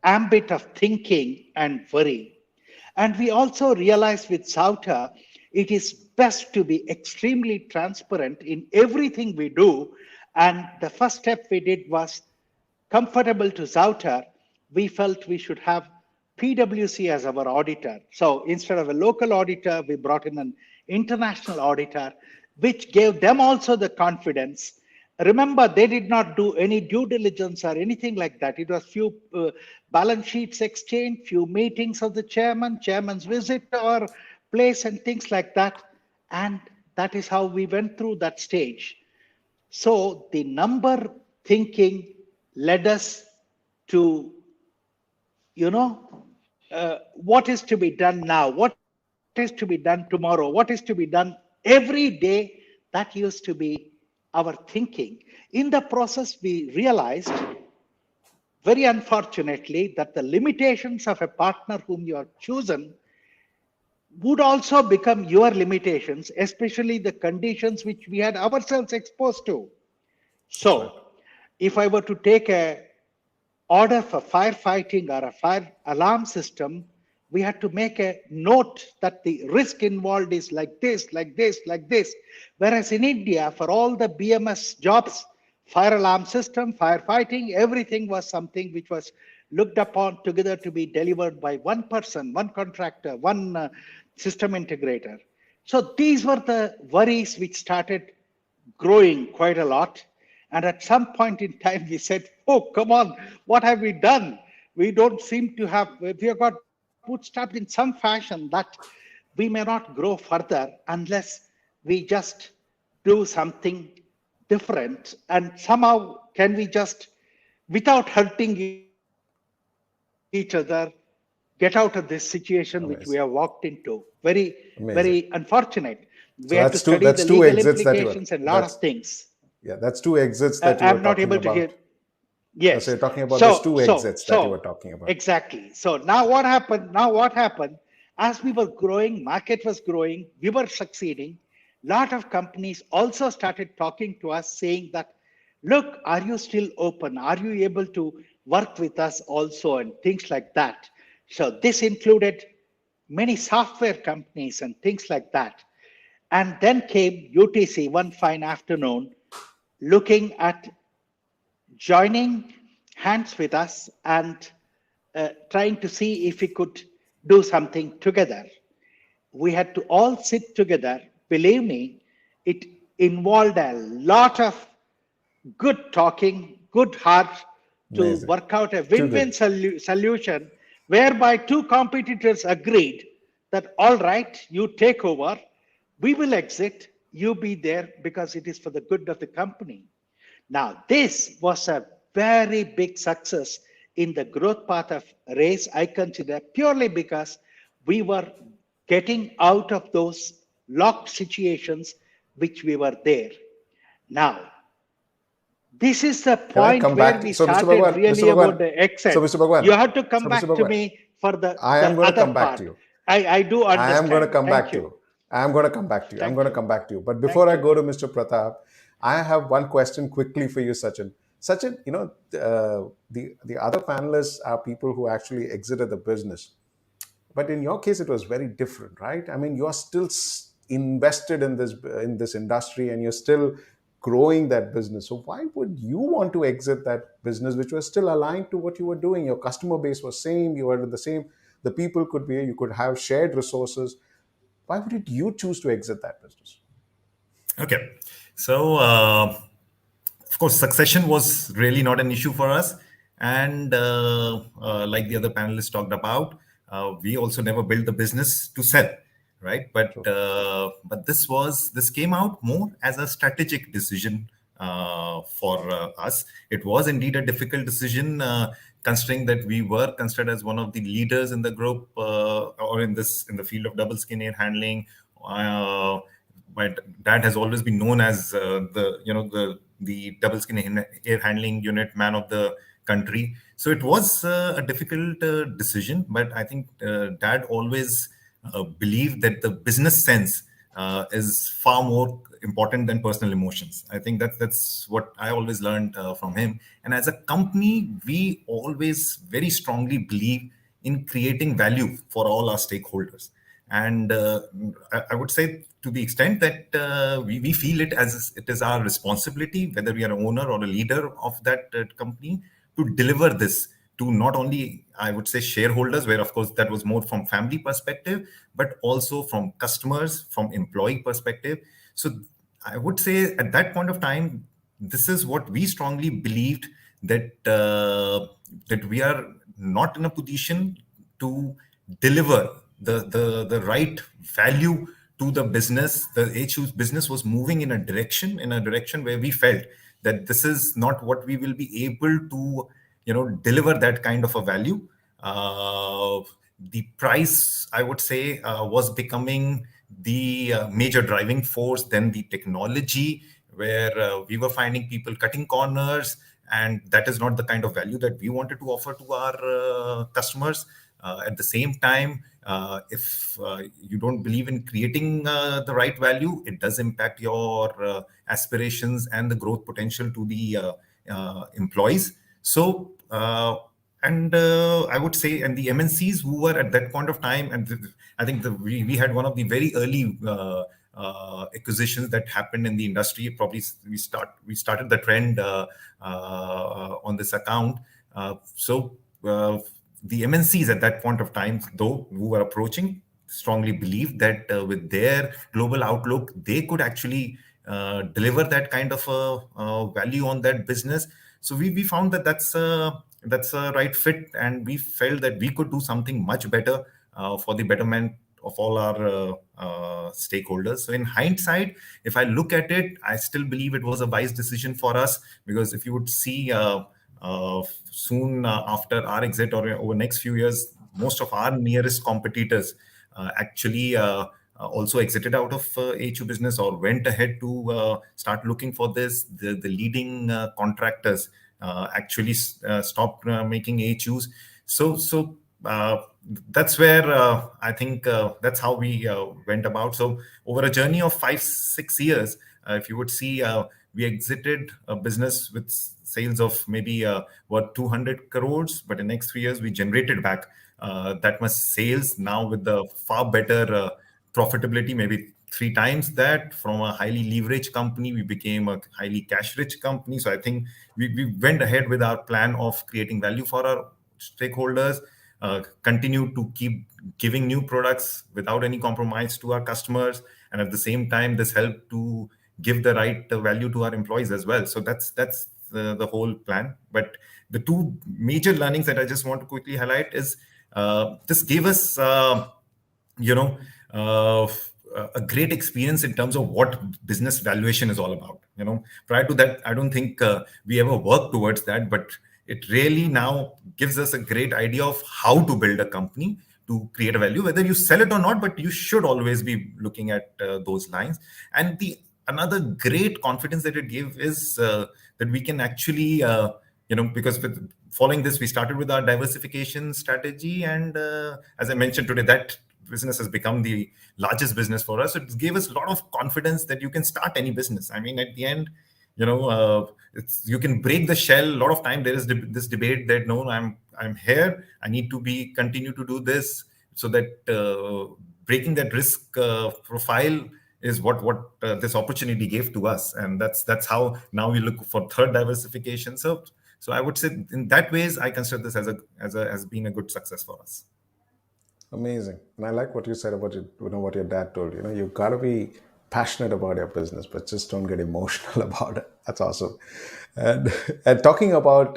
ambit of thinking and worry. And we also realized with Zouter, it is best to be extremely transparent in everything we do. And the first step we did was comfortable to Zouter. We felt we should have PwC as our auditor. So instead of a local auditor, we brought in an international auditor, which gave them also the confidence. Remember, they did not do any due diligence or anything like that. It was few balance sheets exchanged, few meetings of the chairman's visit to our place and things like that. And that is how we went through that stage. So the number thinking led us to, what is to be done now, what is to be done tomorrow, what is to be done every day. That used to be our thinking. In the process, we realized, very unfortunately, that the limitations of a partner whom you have chosen would also become your limitations, especially the conditions which we had ourselves exposed to. So, if I were to take a order for firefighting or a fire alarm system, we had to make a note that the risk involved is like this, like this, like this. Whereas in India, for all the BMS jobs, fire alarm system, firefighting, everything was something which was looked upon together to be delivered by one person, one contractor, one system integrator. So these were the worries which started growing quite a lot. And at some point in time, we said, oh, come on, what have we done? We don't seem to have, we have got bootstrapped in some fashion that we may not grow further unless we just do something different. And somehow, can we just, without hurting each other, get out of this situation which we have walked into? Very Amazing. unfortunate. We had to So study the that's two legal exits that you implications were. and a lot of things. Yeah, that's two exits that you were I'm not talking able to hear. about. Yes. So you're talking about those two exits that you were talking about. Exactly. So now what happened? Now what happened? As we were growing, market was growing, we were succeeding. Lot of companies also started talking to us saying that, look, are you still open? Are you able to work with us also and things like that? So this included many software companies and things like that. And then came UTC one fine afternoon looking at joining hands with us and trying to see if we could do something together. We had to all sit together. Believe me, it involved a lot of good talking, good heart to Amazing. work out a Too win-win good. solution whereby two competitors agreed that, all right, you take over, we will exit, you be there because it is for the good of the company. Now, this was a very big success in the growth path of race, I consider, purely because we were getting out of those locked situations which we were there. Now, this is the Can I point come where back? we So, Mr. started Bhagwan, really about the So, exit. Mr. Bhagwan, You have to come so, Mr. back to Bhagwan, me for the I am going to other come back to part. you. I do I am going to understand. come Thank back to you. you. I am going to come back to you. I'm Thank going to you. come back to you. But before Thank I you. go to Mr. Pratap, I have one question quickly for you, Sachin. Sachin, the other panelists are people who actually exited the business. But in your case, it was very different, right? I mean, you're still invested in this industry, and you're still growing that business. So why would you want to exit that business, which was still aligned to what you were doing? Your customer base was same. You were the same. The people could be. You could have shared resources. Why would you choose to exit that business? Okay. So, of course, succession was really not an issue for us. And like the other panelists talked about, we also never built the business to sell, right? But this came out more as a strategic decision for us. It was indeed a difficult decision, considering that we were considered as one of the leaders in the group or in the field of double skin air handling. My dad has always been known as the double skin air handling unit man of the country. So it was a difficult decision, but I think dad always believed that the business sense is far more important than personal emotions. I think that's what I always learned from him. And as a company, we always very strongly believe in creating value for all our stakeholders. And I would say, to the extent that we feel it as it is our responsibility, whether we are an owner or a leader of that company, to deliver this to not only, I would say, shareholders, where of course that was more from family perspective, but also from customers, from employee perspective. So I would say at that point of time, this is what we strongly believed, that that we are not in a position to deliver the right value to the business. The HU's business was moving in a direction where we felt that this is not what we will be able to, deliver that kind of a value. The price, I would say, was becoming the major driving force. Then the technology, where we were finding people cutting corners, and that is not the kind of value that we wanted to offer to our customers. At the same time, if you don't believe in creating the right value, it does impact your aspirations and the growth potential to the employees. So, and I would say, and the MNCs who were at that point of time, and I think we had one of the very early acquisitions that happened in the industry. Probably we started the trend on this account. So the MNCs at that point of time, though, who were approaching, strongly believed that with their global outlook, they could actually deliver that kind of value on that business. So we found that that's a right fit, and we felt that we could do something much better for the betterment of all our stakeholders. So in hindsight, if I look at it, I still believe it was a wise decision for us, because if you would see soon after our exit, or over next few years, most of our nearest competitors actually also exited out of HU business, or went ahead to start looking for this. The leading contractors actually stopped making HUs. So that's where I think that's how we went about. So over a journey of 5-6 years, if you would see, we exited a business with sales of maybe what 200 crores, but in the next 3 years we generated back that much sales, now with the far better profitability, maybe 3 times that. From a highly leveraged company, we became a highly cash rich company. So I think we went ahead with our plan of creating value for our stakeholders, continue to keep giving new products without any compromise to our customers, and at the same time this helped to give the right value to our employees as well. So that's the whole plan. But the two major learnings that I just want to quickly highlight is this gave us you know a great experience in terms of what business valuation is all about. Prior to that, I don't think we ever worked towards that, but it really now gives us a great idea of how to build a company to create a value, whether you sell it or not, but you should always be looking at those lines. And the another great confidence that it gave is that we can actually because with following this, we started with our diversification strategy, and as I mentioned today, that business has become the largest business for us. It gave us a lot of confidence that you can start any business. I mean, at the end, you can break the shell. A lot of time there is this debate that no, I'm here, I need to continue to do this, so that breaking that risk profile is what this opportunity gave to us, and that's how now we look for third diversification. So I would say in that ways, I consider this as being a good success for us. Amazing. And I like what you said about what your dad told you. You got to be passionate about your business, but just don't get emotional about it. That's awesome. And talking about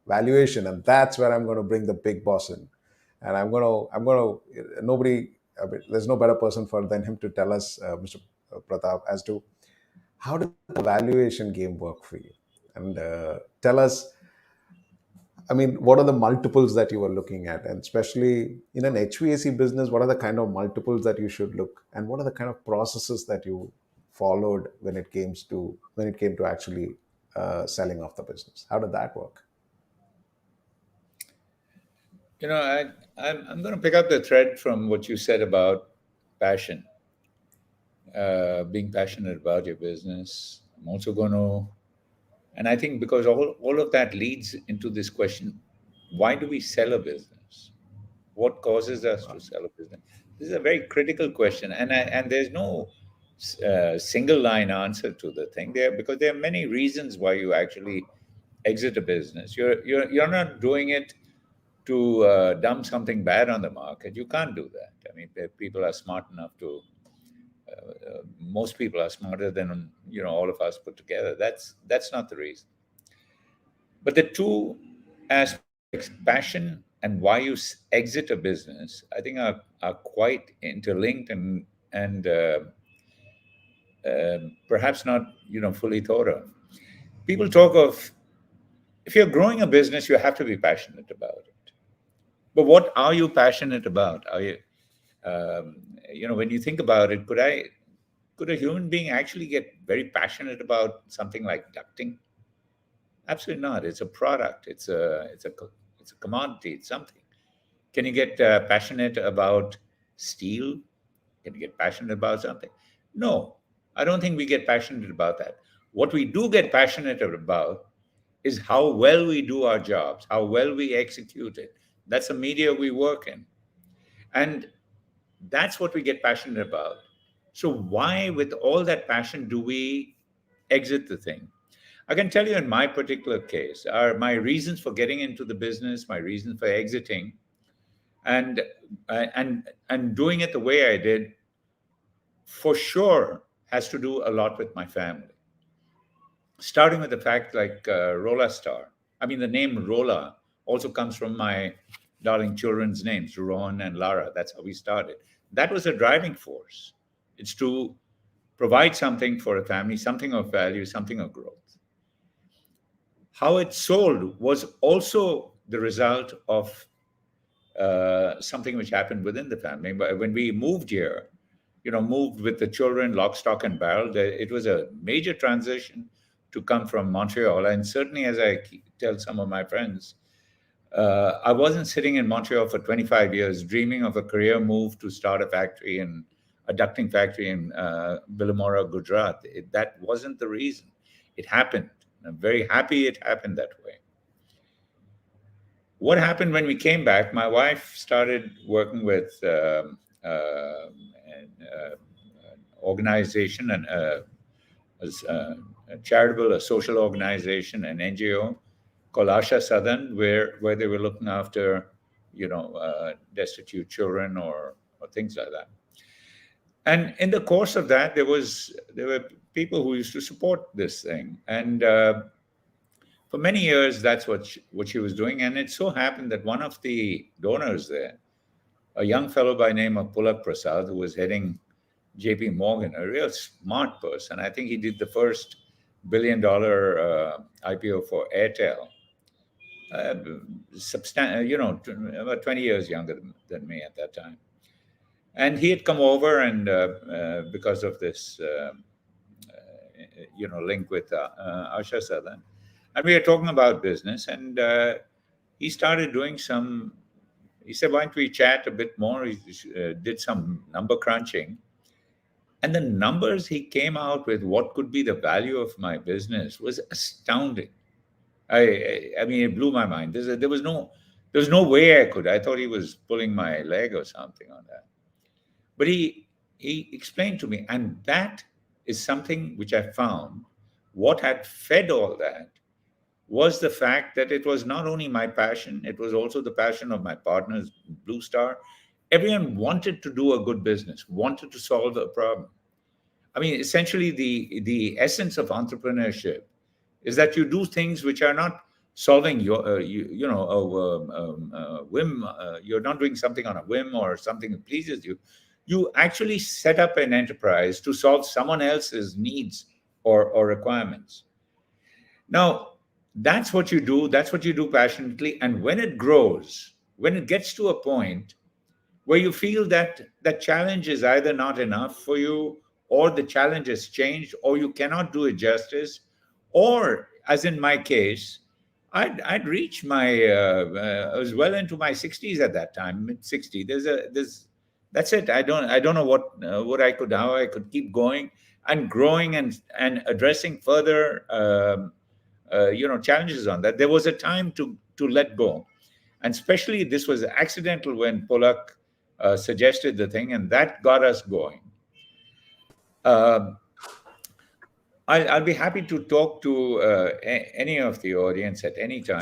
valuation, and that's where I'm going to bring the big boss in. And nobody, there's no better person than him to tell us, Mr. Pratap, as to how did the valuation game work for you? And tell us, what are the multiples that you were looking at? And especially in an HVAC business, what are the kind of multiples that you should look? And what are the kind of processes that you followed when it came to actually selling off the business? How did that work? I'm going to pick up the thread from what you said about passion, being passionate about your business. I'm also going to, and I think because all of that leads into this question, why do we sell a business? What causes us to sell a business? This is a very critical question, and there's no single line answer to the thing there, because there are many reasons why you actually exit a business. You're not doing it to dump something bad on the market. You can't do that. People are smart enough to. Most people are smarter than all of us put together. That's not the reason. But the two aspects, passion and why you exit a business, I think are quite interlinked and perhaps not fully thought of. People talk of, if you're growing a business, you have to be passionate about it. But what are you passionate about? Are you, um, when you think about it, could a human being actually get very passionate about something like ducting? Absolutely not. It's a product. It's a commodity. It's something. Can you get passionate about steel? Can you get passionate about something? No, I don't think we get passionate about that. What we do get passionate about is how well we do our jobs, how well we execute it. That's the media we work in. And that's what we get passionate about. So, why, with all that passion, do we exit the thing? I can tell you in my particular case, are my reasons for getting into the business, my reasons for exiting, and and doing it the way I did, for sure, has to do a lot with my family. Starting with the fact, like Rola Star. I mean, the name Rola also comes from my darling children's names, Ron and Lara. That's how we started. That was a driving force. It's to provide something for a family, something of value, something of growth. How it sold was also the result of something which happened within the family. But when we moved here, moved with the children, lock, stock, and barrel, it was a major transition to come from Montreal. And certainly, as I tell some of my friends, I wasn't sitting in Montreal for 25 years dreaming of a career move to start a ducting factory in Billimora, Gujarat. That wasn't the reason. It happened. I'm very happy it happened that way. What happened when we came back? My wife started working with an organization, and a charitable, a social organization, an NGO called Asha Sadan, where they were looking after, destitute children or things like that. And in the course of that, there were people who used to support this thing, and for many years, that's what she was doing. And it so happened that one of the donors there, a young fellow by the name of Pulak Prasad, who was heading JP Morgan, a real smart person. I think he did the first $1 billion IPO for Airtel. About 20 years younger than me at that time. And he had come over, and because of this, link with Asha Sadan, and we were talking about business, and he started doing some. He said, "Why don't we chat a bit more?" He did some number crunching, and the numbers he came out with, what could be the value of my business, was astounding. I mean, it blew my mind. There was no way I could. I thought he was pulling my leg or something on that. But he explained to me, and that is something which I found. What had fed all that was the fact that it was not only my passion, it was also the passion of my partners, Blue Star. Everyone wanted to do a good business, wanted to solve a problem. I mean, essentially, the essence of entrepreneurship is that you do things which are not solving your, whim. You're not doing something on a whim or something that pleases you. You actually set up an enterprise to solve someone else's needs or requirements. Now, that's what you do. That's what you do passionately. And when it grows, when it gets to a point where you feel that that challenge is either not enough for you, or the challenge has changed, or you cannot do it justice, or, as in my case, I'd reached I was well into my 60s at that time, mid 60s. That's it. I don't know how I could keep going and growing and addressing further challenges on that. There was a time to let go, and especially this was accidental when Polak suggested the thing, and that got us going. I'll be happy to talk to any of the audience at any time.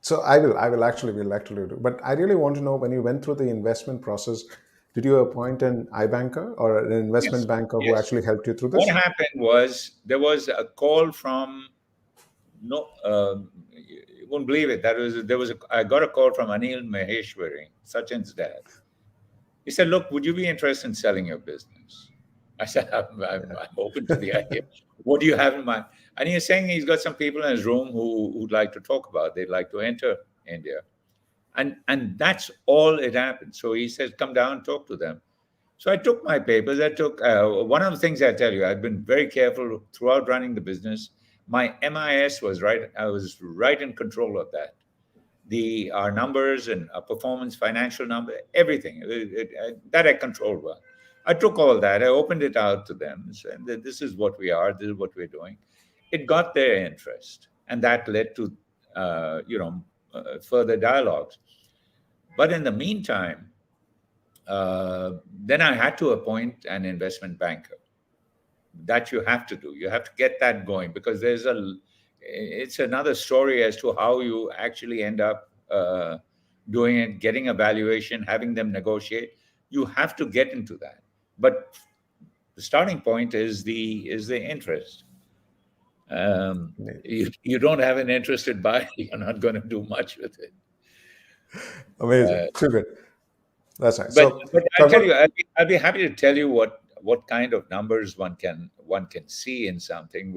So I will actually do. But I really want to know, when you went through the investment process, did you appoint an iBanker or an investment banker who actually helped you through this? What happened was there was a call from no, you won't believe it. I got a call from Anil Maheshwari, Sachin's dad. He said, "Look, would you be interested in selling your business?" I said, I'm open to the idea. What do you have in mind?" And he's saying he's got some people in his room who'd like to talk about. They'd like to enter India, and that's all it happened. So he says, "Come down, talk to them." So I took my papers. I took one of the things I tell you. I've been very careful throughout running the business. My MIS was right. I was right in control of that. The Our numbers and our performance, financial number, everything that I controlled well. I took all that. I opened it out to them and said, "This is what we are. This is what we're doing." It got their interest, and that led to further dialogues. But in the meantime, then I had to appoint an investment banker. That you have to do. You have to get that going, because it's another story as to how you actually end up doing it, getting a valuation, having them negotiate. You have to get into that. But the starting point is the interest. You don't have an interested buyer, you're not going to do much with it. Amazing. Too good. That's right. But I I've tell got, you, I'd be happy to tell you what kind of numbers one can see in something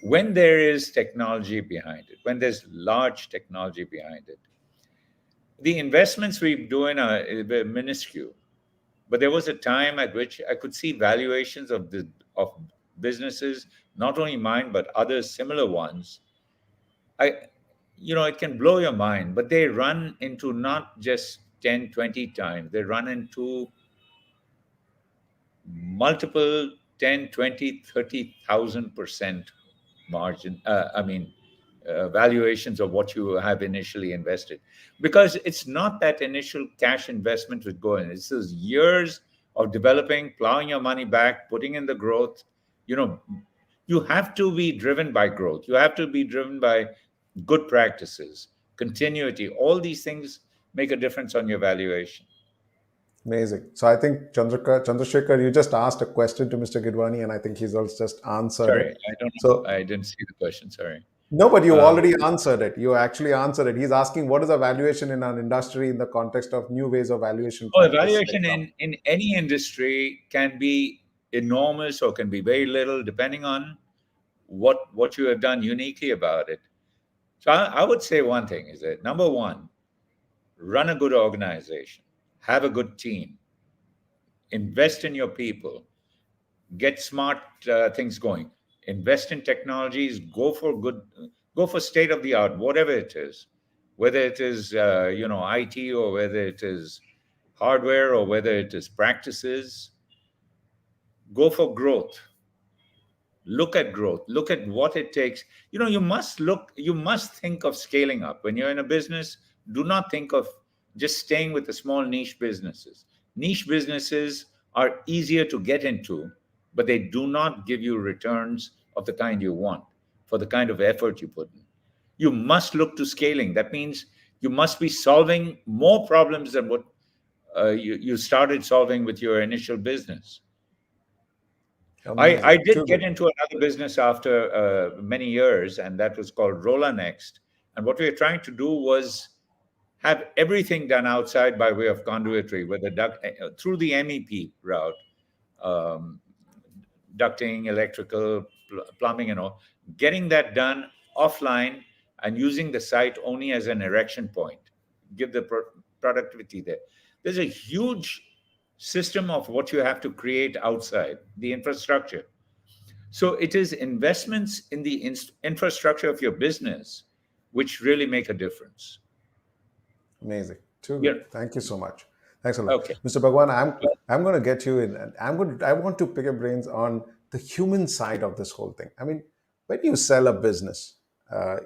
when there is technology behind it, when there's large technology behind it. The investments we do in are minuscule, but there was a time at which I could see valuations of businesses, not only mine but other similar ones. It can blow your mind, but they run into not just 10, 20 times. They run into multiple 10, 20, 30,000% margin. Valuations of what you have initially invested, because it's not that initial cash investment would go in. It's those years of developing, plowing your money back, putting in the growth. You know, you have to be driven by growth. You have to be driven by good practices, continuity. All these things make a difference on your valuation. amazing. So I think Chandrasekhar, you just asked a question to Mr. Gidwani, and I think he's also just answered Sorry, it. I don't know. So I didn't see the question. Sorry. no, but you Um, already answered it. You actually answered it. He's asking what is a valuation in our industry in the context of new ways of valuation practice right Evaluation now. in any industry can be enormous or can be very little, depending on what you have done uniquely about it. So I would say one thing is that, number one, run a good organization, have a good team, invest in your people, get smart things going, invest in technologies, go for state of the art, whatever it is, whether it is IT, or whether it is hardware, or whether it is practices. Go for growth. Look at growth. Look at what it takes. You must think of scaling up. When you're in a business, do not think of just staying with the small niche businesses. Niche businesses are easier to get into, but they do not give you returns of the kind you want for the kind of effort you put in. You must look to scaling. That means you must be solving more problems than what you started solving with your initial business. I Amazing. did Too get good. into another business after many years, and that was called Rolla Next. And what we were trying to do was have everything done outside by way of conduitry, through the MEP route, um, ducting, electrical, plumbing, and all. Getting that done offline and using the site only as an erection point, give the productivity there. There's a huge system of what you have to create outside the infrastructure. So it is investments in the infrastructure of your business which really make a difference. Amazing. Too Yeah. good. Thank you so much. Thanks a lot. Okay. Mr. Bhagwan, I'm going to get you in, and I want to pick your brains on the human side of this whole thing. I mean, when you sell a business,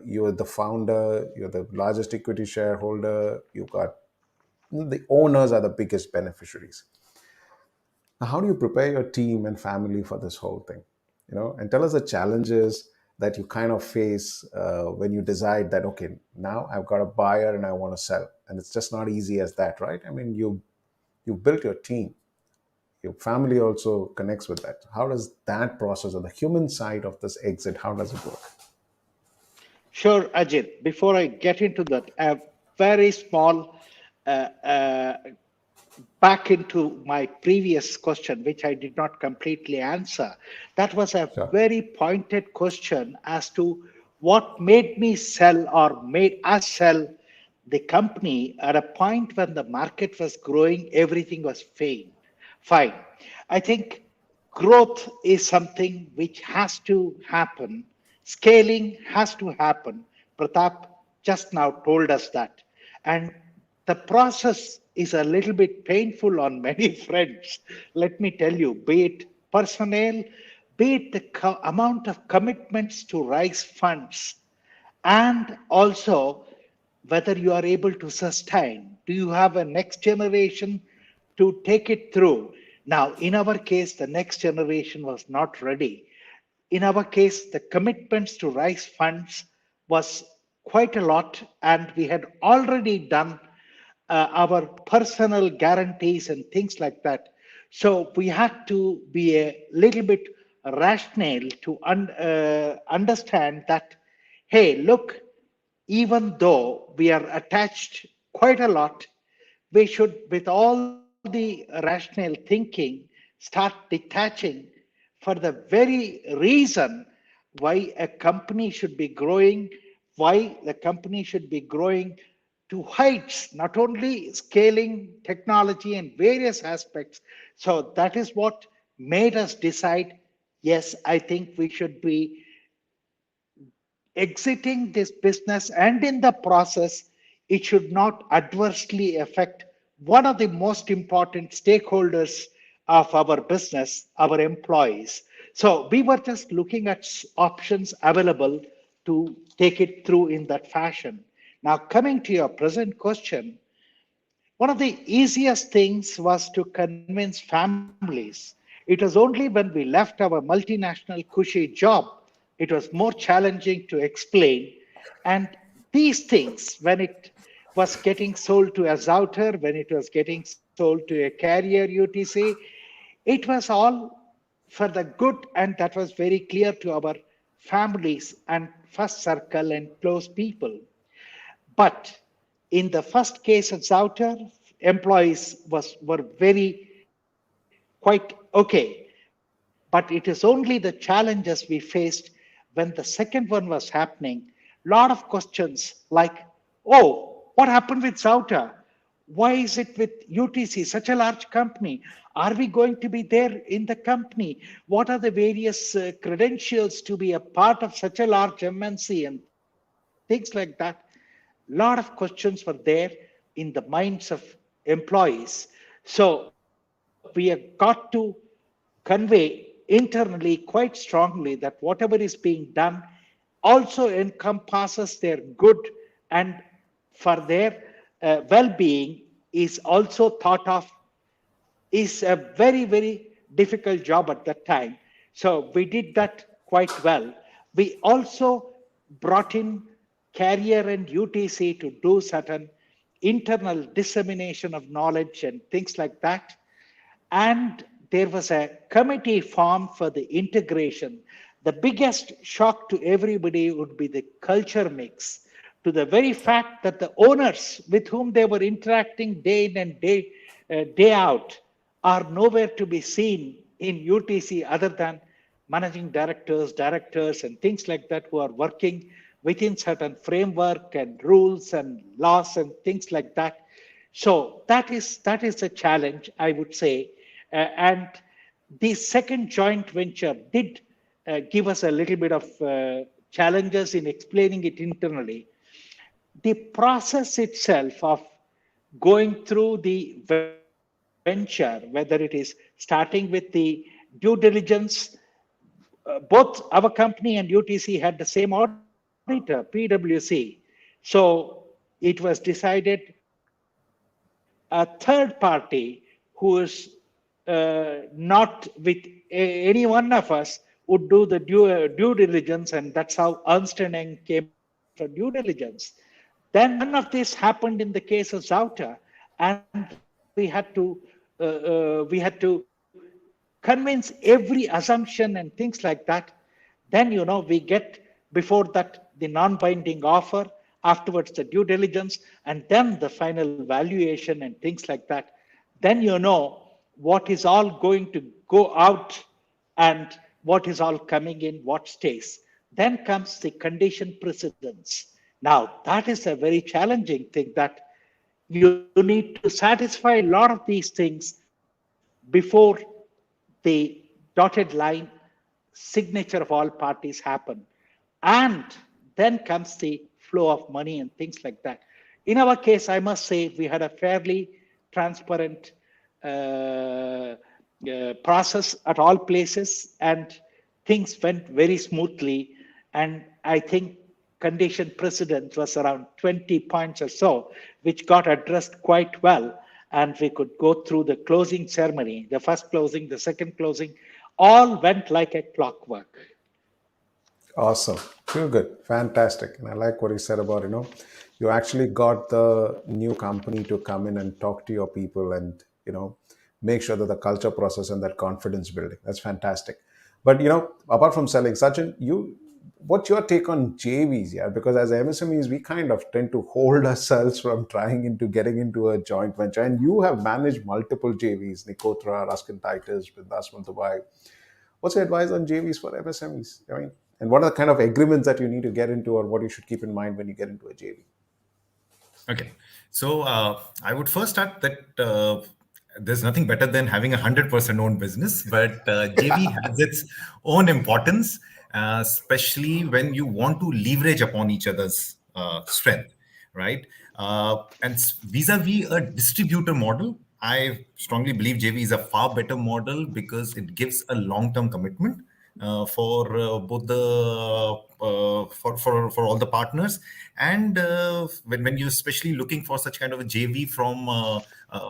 you're the founder, you're the largest equity shareholder, you got the owners are the biggest beneficiaries. Now, how do you prepare your team and family for this whole thing? And tell us the challenges that you kind of face when you decide that, okay, now I've got a buyer and I want to sell, and it's just not easy as that, right? I mean, you built your team, your family also connects with that. How does that process, or the human side of this exit, how does it work? Sure, Ajit. Before I get into that, a very small uh, uh, back into my previous question, which I did not completely answer. That was a Sure. very pointed question as to what made me sell or made us sell the company at a point when the market was growing, everything was fine. Fine. I think growth is something which has to happen. Scaling has to happen. Pratap just now told us that. And the process is a little bit painful on many fronts. Let me tell you, be it personnel, be it the amount of commitments to raise funds, and also whether you are able to sustain. Do you have a next generation to take it through? Now, in our case, the next generation was not ready. In our case, the commitments to raise funds was quite a lot, and we had already done our personal guarantees and things like that. So we had to be a little bit rational to understand that, hey, look, even though we are attached quite a lot, we should, with all the rational thinking, start detaching for the very reason why a company should be growing, why the company should be growing to heights, not only scaling technology and various aspects. So that is what made us decide, yes, I think we should be exiting this business, and in the process it should not adversely affect one of the most important stakeholders of our business, our employees. So we were just looking at options available to take it through in that fashion. Now, coming to your present question, one of the easiest things was to convince families. It was only when we left our multinational cushy job, it was more challenging to explain. And these things, when it was getting sold to a Zouter, when it was getting sold to a carrier UTC, it was all for the good, and that was very clear to our families and first circle and close people. But in the first case at Zouter, employees were very quite okay. But it is only the challenges we faced when the second one was happening. Lot of questions like, oh, what happened with Zouter? Why is it with UTC, such a large company? Are we going to be there in the company? What are the various credentials to be a part of such a large MNC and things like that? Lot of questions were there in the minds of employees. So we have got to convey internally quite strongly that whatever is being done also encompasses their good, and for their well-being is also thought of, is a very, very difficult job at that time. So we did that quite well. We also brought in Carrier and UTC to do certain internal dissemination of knowledge and things like that. And there was a committee formed for the integration. The biggest shock to everybody would be the culture mix, to the very fact that the owners with whom they were interacting day in and day out are nowhere to be seen in UTC other than managing directors, and things like that, who are working within certain framework and rules and laws and things like that. So that is a challenge, I would say. And the second joint venture did give us a little bit of challenges in explaining it internally. The process itself of going through the venture, whether it is starting with the due diligence, both our company and UTC had the same auditor, PwC. So it was decided a third party who is not with any one of us would do the due diligence, and that's how Ernst and Young came for due diligence. Then none of this happened in the case of Zouter, and we had to convince every assumption and things like that. Then we get before that the non-binding offer, afterwards the due diligence, and then the final valuation and things like that. Then you know what is all going to go out and what is all coming in, what stays. Then comes the condition precedence. Now, that is a very challenging thing that you need to satisfy a lot of these things before the dotted line signature of all parties happen. And then comes the flow of money and things like that. In our case, I must say we had a fairly transparent process at all places, and things went very smoothly. And I think condition precedent was around 20 points or so, which got addressed quite well. And we could go through the closing ceremony, the first closing, the second closing, all went like a clockwork. Awesome. Feel good. Fantastic. And I like what he said about, you actually got the new company to come in and talk to your people and, make sure that the culture process and that confidence building. That's fantastic. But, apart from selling, Sachin, what's your take on JVs? Yeah, because as MSMEs, we kind of tend to hold ourselves from getting into a joint venture. And you have managed multiple JVs, Nicotra, Ruskin Titus, Bindasmal Dubai. What's your advice on JVs for MSMEs? And what are the kind of agreements that you need to get into, or what you should keep in mind when you get into a JV? Okay, so I would first start that there's nothing better than having 100% owned business, but JV has its own importance, especially when you want to leverage upon each other's strength, right? And vis-a-vis a distributor model, I strongly believe JV is a far better model because it gives a long-term commitment for both the for all the partners, and when you're especially looking for such kind of a JV from a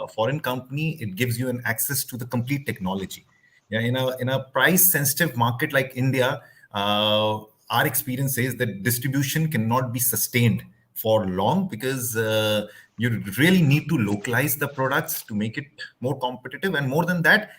foreign company, it gives you an access to the complete technology. Yeah, in a price sensitive market like India, our experience says that distribution cannot be sustained for long because you really need to localize the products to make it more competitive, and more than that,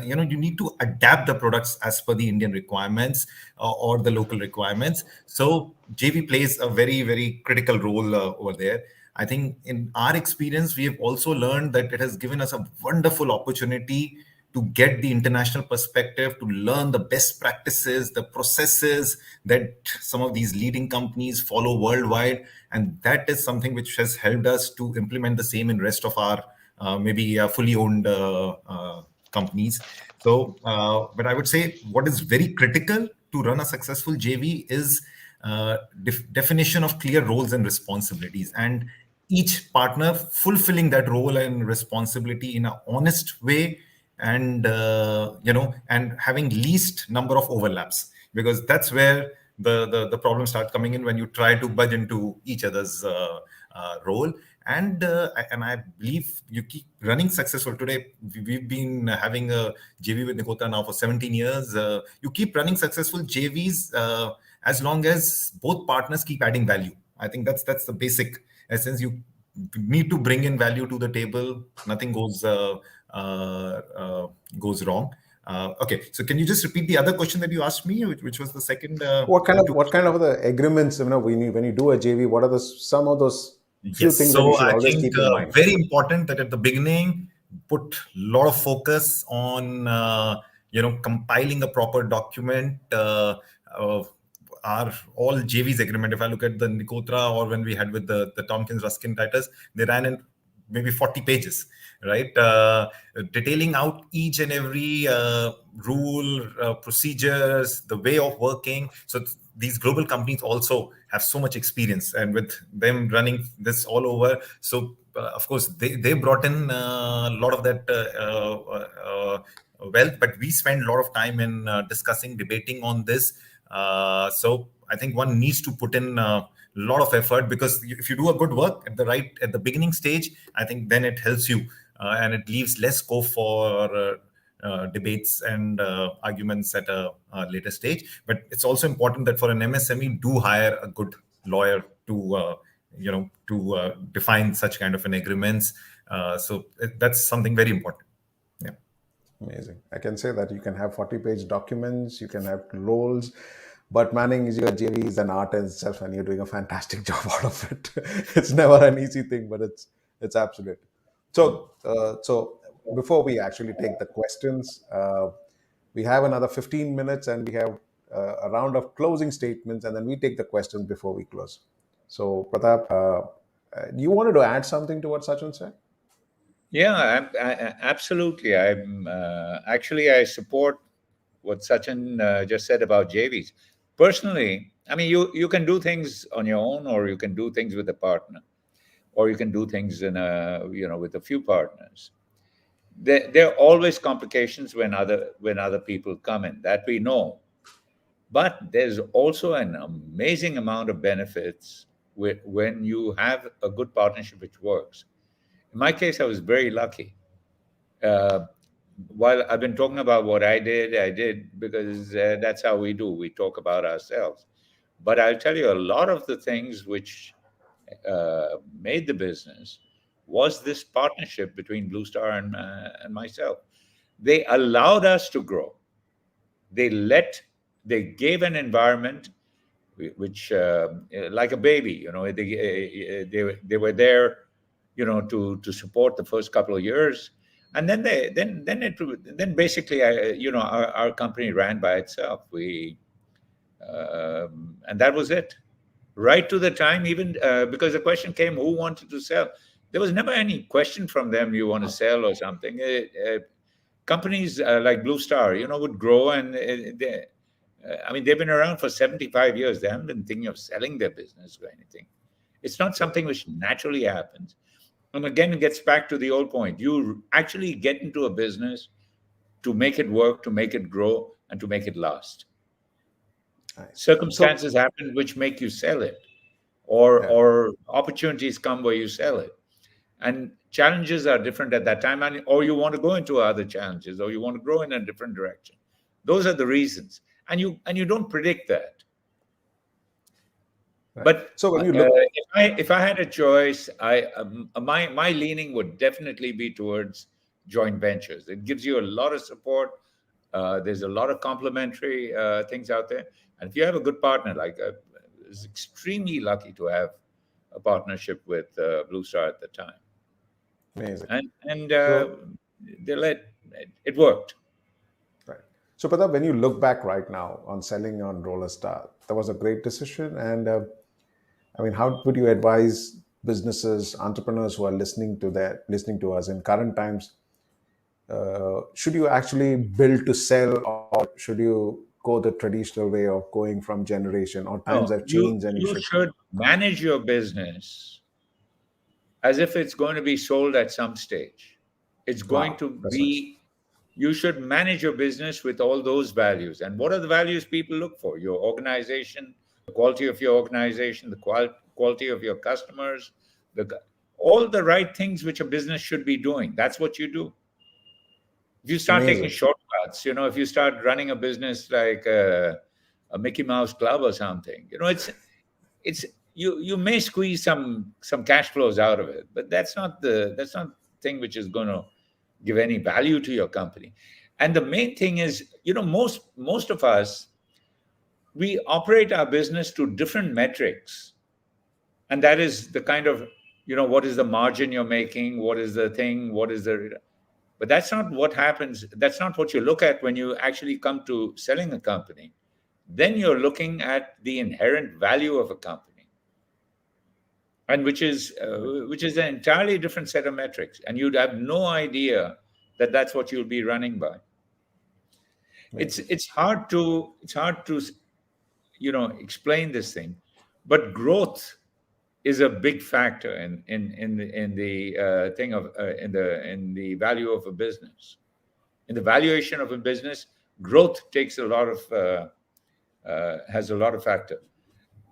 you need to adapt the products as per the Indian requirements or the local requirements. So JV plays a very, very critical role over there. I think in our experience, we have also learned that it has given us a wonderful opportunity to get the international perspective, to learn the best practices, the processes that some of these leading companies follow worldwide. And that is something which has helped us to implement the same in rest of our maybe fully owned companies. So, but I would say what is very critical to run a successful JV is definition of clear roles and responsibilities, and each partner fulfilling that role and responsibility in an honest way, and and having least number of overlaps, because that's where the problems start coming in when you try to budge into each other's role. And I believe you keep running successful today. We've been having a JV with Nikota now for 17 years. You keep running successful JVs as long as both partners keep adding value. I think that's the basic essence. You need to bring in value to the table. Nothing goes wrong. Okay, so can you just repeat the other question that you asked me, which was the second? What kind of the agreements when you do a JV? What are some of those few Yes, things that you so should I always think keep in mind? very important that at the beginning put a lot of focus on compiling a proper document. Our all JV's agreement, if I look at the Nicotra or when we had with the Tompkins Ruskin Titus, they ran in maybe 40 pages, right? Detailing out each and every rule, procedures, the way of working. So these global companies also have so much experience, and with them running this all over, so of course they brought in a lot of that wealth, but we spend a lot of time in discussing, debating on this. So I think one needs to put in a lot of effort, because if you do a good work at the beginning stage, I think then it helps you and it leaves less scope for debates and arguments at a later stage. But it's also important that for an MSME, do hire a good lawyer to define such kind of an agreements. So that's something very important. Yeah. Amazing. I can say that you can have 40-page documents, you can have roles, But managing your JV is an art in itself, and you're doing a fantastic job out of it. It's never an easy thing, but it's absolute. So before we actually take the questions, we have another 15 minutes, and we have a round of closing statements, and then we take the questions before we close. So Pratap, you wanted to add something to what Sachin said? Yeah, absolutely. I'm actually I support what Sachin just said about JVs. Personally, I mean, you can do things on your own, or you can do things with a partner, or you can do things in a with a few partners. There are always complications when other people come in, that we know. But there's also an amazing amount of benefits when you have a good partnership which works. In my case, I was very lucky. Uh, while I've been talking about what I did because that's how we do. We talk about ourselves. But I'll tell you, a lot of the things which made the business was this partnership between Blue Star and myself. They allowed us to grow. They let, they gave an environment which, like a baby, they were there, to support the first couple of years, and then basically, our company ran by itself. And that was it, right to the time, even because the question came, who wanted to sell? There was never any question from them, you want to sell or something. Companies like Blue Star, would grow, and I mean, they've been around for 75 years. They haven't been thinking of selling their business or anything. It's not something which naturally happens. And again, it gets back to the old point. You actually get into a business to make it work, to make it grow, and to make it last. Nice. So Circumstances happen which make you sell it, or yeah, or opportunities come where you sell it, and challenges are different at that time, or you want to go into other challenges, or you want to grow in a different direction. Those are the reasons, and you don't predict that. right. But So when you look, if I had a choice, my leaning would definitely be towards joint ventures. It gives you a lot of support. There's a lot of complementary things out there, and if you have a good partner, like I was extremely lucky to have a partnership with Blue Star at the time, amazing. and So they let it worked. right. So Pratap, when you look back right now on selling on Roller Star, that was a great decision. And I mean, how would you advise businesses, entrepreneurs who are listening to us in current times? Should you actually build to sell, or should you go the traditional way of going from generation, or times No, have you changed and you you should? should manage your business as if it's going to be sold at some stage. It's going Wow, to that's nice. be, you should manage your business with all those values. And what are the values people look for? Your organization, the quality of your organization, the quality of your customers, all the right things which a business should be doing. That's what you do. If you start taking Amazing. shortcuts, if you start running a business like a Mickey Mouse Club or something, it's you may squeeze some cash flows out of it, but that's not thing which is going to give any value to your company. And the main thing is, most of us, we operate our business to different metrics, and that is the kind of, what is the margin you're making, what is the thing, what is the, but that's not what happens. That's not what you look at when you actually come to selling a company. Then you're looking at the inherent value of a company, and which is an entirely different set of metrics, and you'd have no idea that that's what you'll be running by. it's Amazing. it's hard to explain this thing, but growth is a big factor in the thing of in the value of a business, in the valuation of a business. Growth takes a lot of has a lot of factor.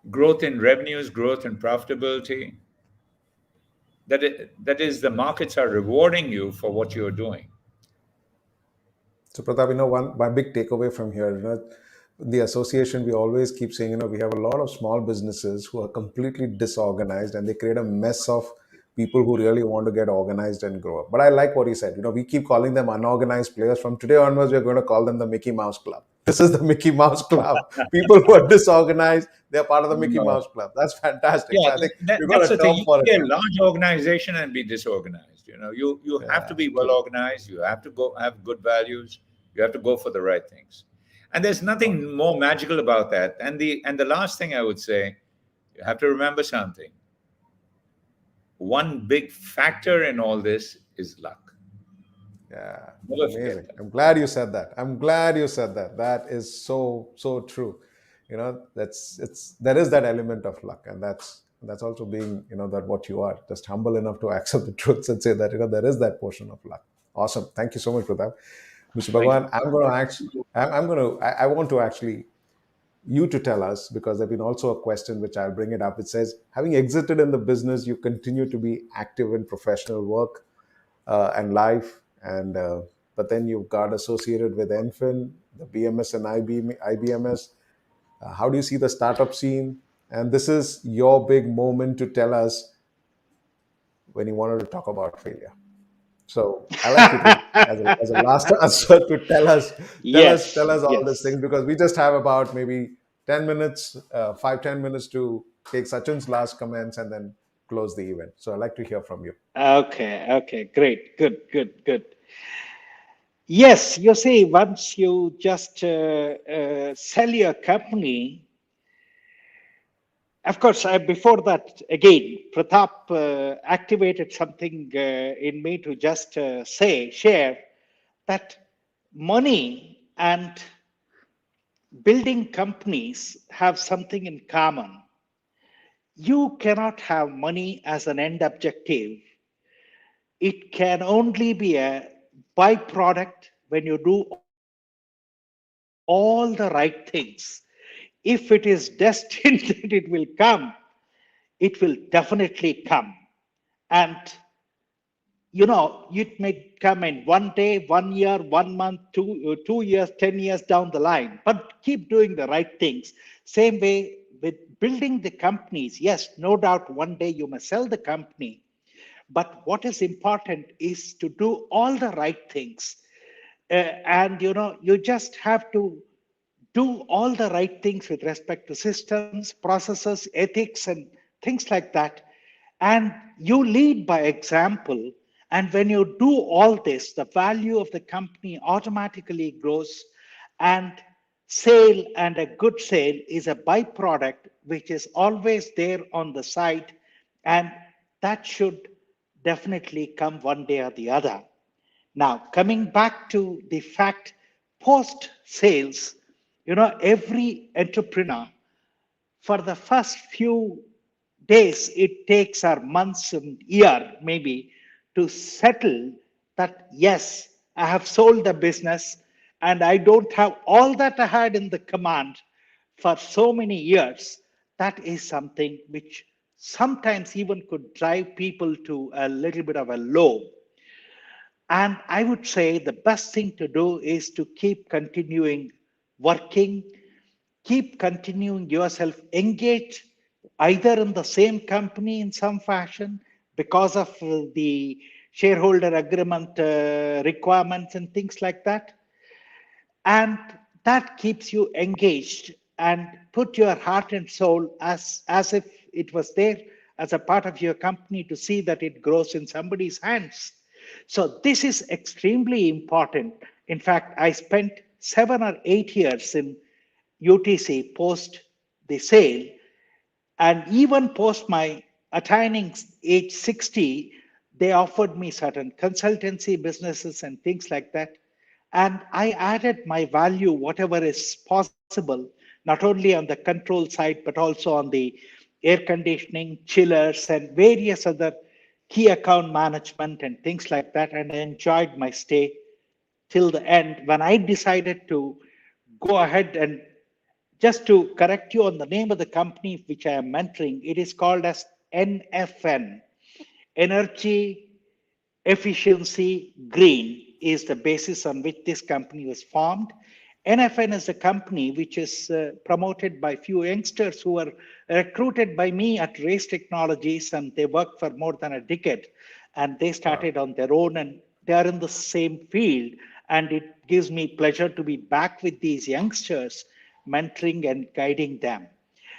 Growth in revenues, growth in profitability. That is, the markets are rewarding you for what you're doing. So Pratap, one my big takeaway from here, the association, we always keep saying, we have a lot of small businesses who are completely disorganized, and they create a mess of people who really want to get organized and grow up. But I like what he said. We keep calling them unorganized players. From today onwards, we're going to call them the Mickey Mouse Club. This is the Mickey Mouse Club. People who are disorganized, they're part of the Mickey Mouse Club. That's fantastic. Yeah, So I think we've got that's a the thing. term You for can it be a now. large organization and be disorganized. You have to Yeah, be well true. organized. You have to go have good values. You have to go for the right things. And there's Awesome. nothing more magical about that. And the last thing I would say, you have to remember something. One big factor in all this is luck. Yeah, Never forget amazing. that. I'm glad you said that. I'm glad you said that. That is so true. That's it's there is that element of luck, and that's also being that what you are, just humble enough to accept the truths and say that there is that portion of luck. Awesome. Thank you so much for that, Mr. Thank you. Bhagwan. I want to actually you to tell us, because there's been also a question which I'll bring it up. It says, having exited in the business, you continue to be active in professional work and life, and but then you got associated with Enfin, the BMS and IBMS. How do you see the startup scene? And this is your big moment to tell us when you wanted to talk about failure. So I like you to, as a last answer, to tell Yes, us all these yes. things, because we just have about maybe 10 minutes, 5-10 minutes to take Sachin's last comments and then close the event. So I'd like to hear from you. Okay, okay, great, good, good, good. Yes, you see, once you just sell your company, of course, before that, again, Pratap activated something in me to just share that money and building companies have something in common. You cannot have money as an end objective. It can only be a byproduct when you do all the right things. If it is destined that it will come, it will definitely come. And it may come in one day, 1 year, 1 month, 2 years, 10 years down the line, but keep doing the right things. Same way with building the companies. Yes, no doubt one day you must sell the company, but what is important is to do all the right things. And you just have to do all the right things with respect to systems, processes, ethics, and things like that. And you lead by example. And when you do all this, the value of the company automatically grows. And sale and a good sale is a byproduct which is always there on the side. And that should definitely come one day or the other. Now, coming back to the fact, post sales, every entrepreneur, for the first few days, it takes our months and year maybe to settle that, yes, I have sold the business and I don't have all that I had in the command for so many years. That is something which sometimes even could drive people to a little bit of a low. And I would say the best thing to do is to keep continuing working, keep continuing yourself engaged, either in the same company in some fashion because of the shareholder agreement requirements and things like that. And that keeps you engaged and put your heart and soul as if it was there as a part of your company to see that it grows in somebody's hands. So this is extremely important. In fact, I spent 7 or 8 years in UTC post the sale, and even post my attaining age 60, they offered me certain consultancy businesses and things like that. And I added my value, whatever is possible, not only on the control side, but also on the air conditioning, chillers, and various other key account management and things like that. And I enjoyed my stay till the end when I decided to go ahead. And just to correct you on the name of the company which I am mentoring, it is called as NFN, Energy Efficiency Green is the basis on which this company was formed. NFN is a company which is promoted by few youngsters who were recruited by me at Race Technologies, and they worked for more than a decade. And they Wow. started on their own, and they are in the same field. And it gives me pleasure to be back with these youngsters, mentoring and guiding them.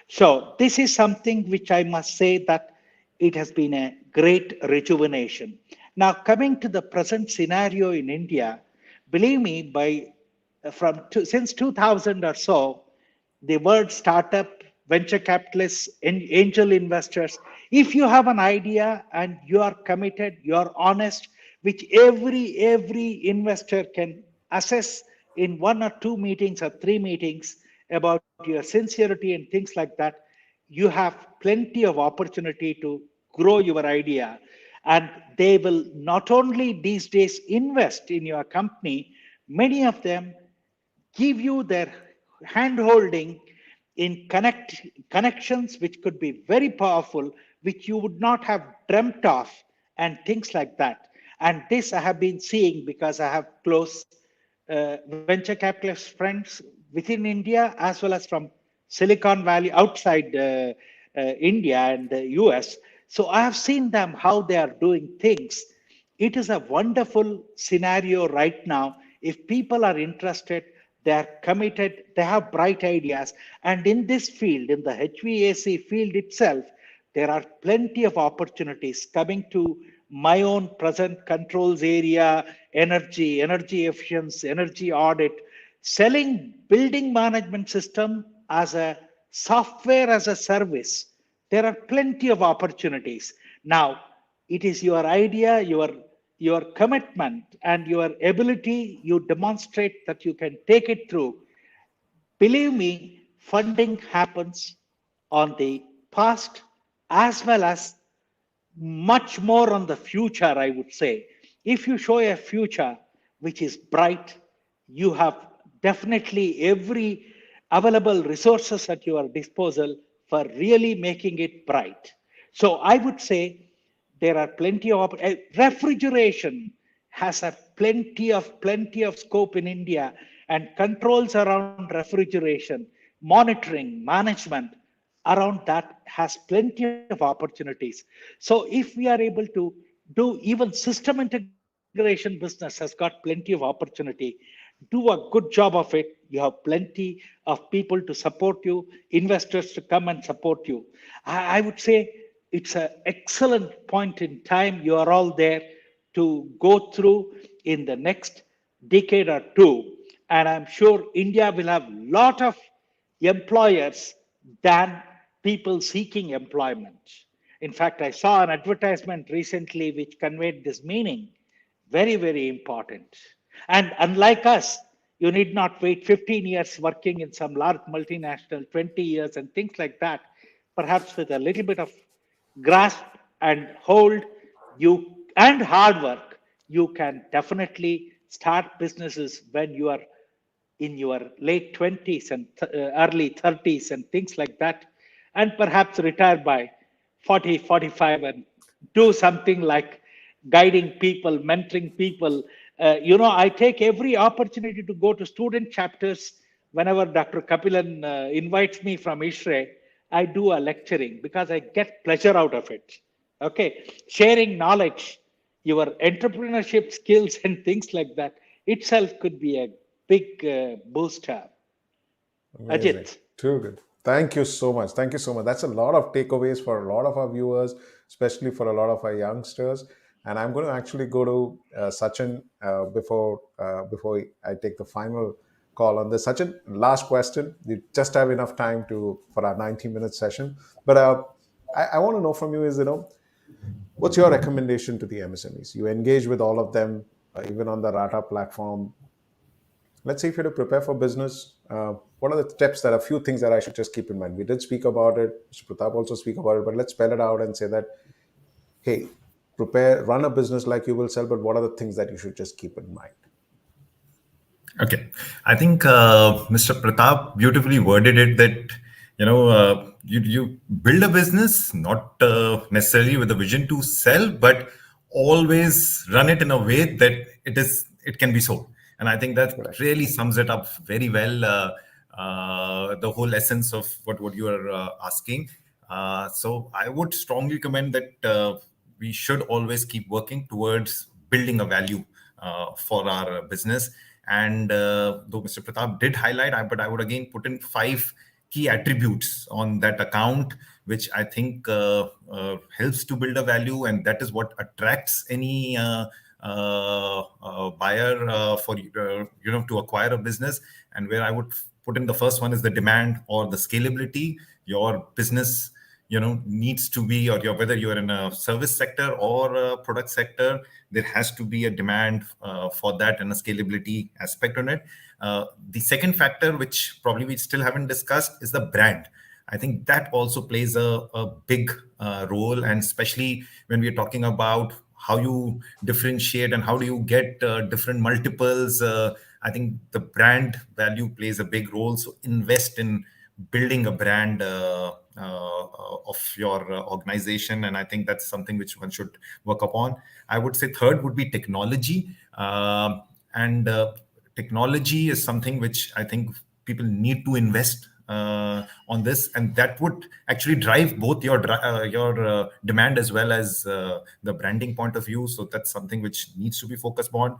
So this is something which I must say that it has been a great rejuvenation. Now, coming to the present scenario in India, believe me, since 2000 or so, the word startup, venture capitalists, angel investors, if you have an idea and you are committed, you are honest, which every investor can assess in 1 or 2 meetings or 3 meetings about your sincerity and things like that, you have plenty of opportunity to grow your idea. And they will not only these days invest in your company, many of them give you their hand holding in connections which could be very powerful, which you would not have dreamt of, and things like that. And this I have been seeing because I have close venture capitalist friends within India as well as from Silicon Valley outside India and the US. So I have seen them how they are doing things. It is a wonderful scenario right now. If people are interested, they are committed, they have bright ideas. And in this field, in the HVAC field itself, there are plenty of opportunities coming to my own present controls area, energy efficiency, energy audit, selling building management system as a software as a service. There are plenty of opportunities. Now, it is your idea, your commitment and your ability you demonstrate that you can take it through. Believe me, funding happens on the past as well as much more on the future, I would say. If you show a future which is bright, you have definitely every available resources at your disposal for really making it bright. So I would say there are plenty of refrigeration has a plenty of scope in India, and controls around refrigeration, monitoring, management around that has plenty of opportunities. So if we are able to do, even system integration business has got plenty of opportunity. Do a good job of it. You have plenty of people to support you, investors to come and support you. I would say it's an excellent point in time. You are all there to go through in the next decade or two. And I'm sure India will have a lot of employers than people seeking employment. In fact, I saw an advertisement recently which conveyed this meaning. Very important. And unlike us, you need not wait 15 years working in some large multinational, 20 years and things like that. Perhaps with a little bit of grasp and hold, you and hard work, you can definitely start businesses when you are in your late 20s and early 30s and things like that, and perhaps retire by 40, 45 and do something like guiding people, mentoring people. I take every opportunity to go to student chapters. Whenever Dr. Kapilan invites me from ISHRE, I do a lecturing because I get pleasure out of it. Okay, sharing knowledge, your entrepreneurship skills and things like that itself could be a big booster. Amazing. Ajit. Too good. Thank you so much. Thank you so much. That's a lot of takeaways for a lot of our viewers, especially for a lot of our youngsters. And I'm going to actually go to Sachin before I take the final call on this. Sachin, last question. We just have enough time for our 90-minute session. But I want to know from you is, what's your recommendation to the MSMEs? You engage with all of them, even on the Rata platform. Let's say if you're to prepare for business, what are the steps that are a few things that I should just keep in mind? We did speak about it. Mr. Pratap also speak about it, but let's spell it out and say that, hey, run a business like you will sell, but what are the things that you should just keep in mind? Okay. I think Mr. Pratap beautifully worded it that, you build a business, not necessarily with a vision to sell, but always run it in a way that it can be sold. And I think that really sums it up very well, the whole essence of what you are asking. So I would strongly recommend that we should always keep working towards building a value for our business. And though Mr. Pratap did highlight, but I would again put in 5 key attributes on that account, which I think helps to build a value, and that is what attracts any buyer for to acquire a business. And where I would put in the first one is the demand or the scalability. Your business needs to be, or whether you're in a service sector or a product sector, there has to be a demand for that and a scalability aspect on it. The second factor, which probably we still haven't discussed, is the brand. I think that also plays a big role, and especially when we're talking about how you differentiate and how do you get different multiples. I think the brand value plays a big role. So invest in building a brand of your organization, and I think that's something which one should work upon. I would say third would be technology, and technology is something which I think people need to invest on this, and that would actually drive both your demand as well as the branding point of view. So that's something which needs to be focused on.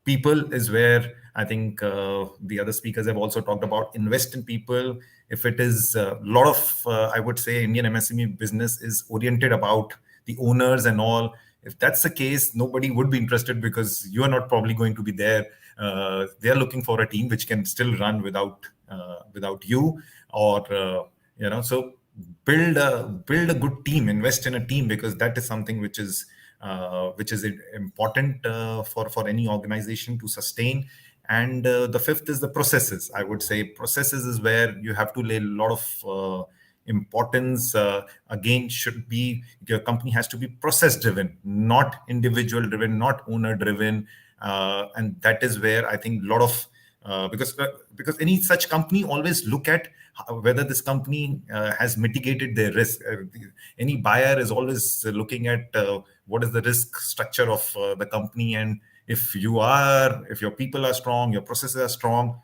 People is where I think the other speakers have also talked about. Invest in people. If it is a lot of, I would say, Indian MSME business is oriented about the owners and all. If that's the case, nobody would be interested, because you are not probably going to be there. They are looking for a team which can still run without you, or So build a good team. Invest in a team, because that is something which is important for any organization to sustain. And the fifth is the processes. I would say processes is where you have to lay a lot of importance. Again, your company has to be process driven, not individual driven, not owner driven. And that is where I think a lot of because any such company always look at whether this company has mitigated their risk. Any buyer is always looking at what is the risk structure of the company, and if your people are strong, your processes are strong,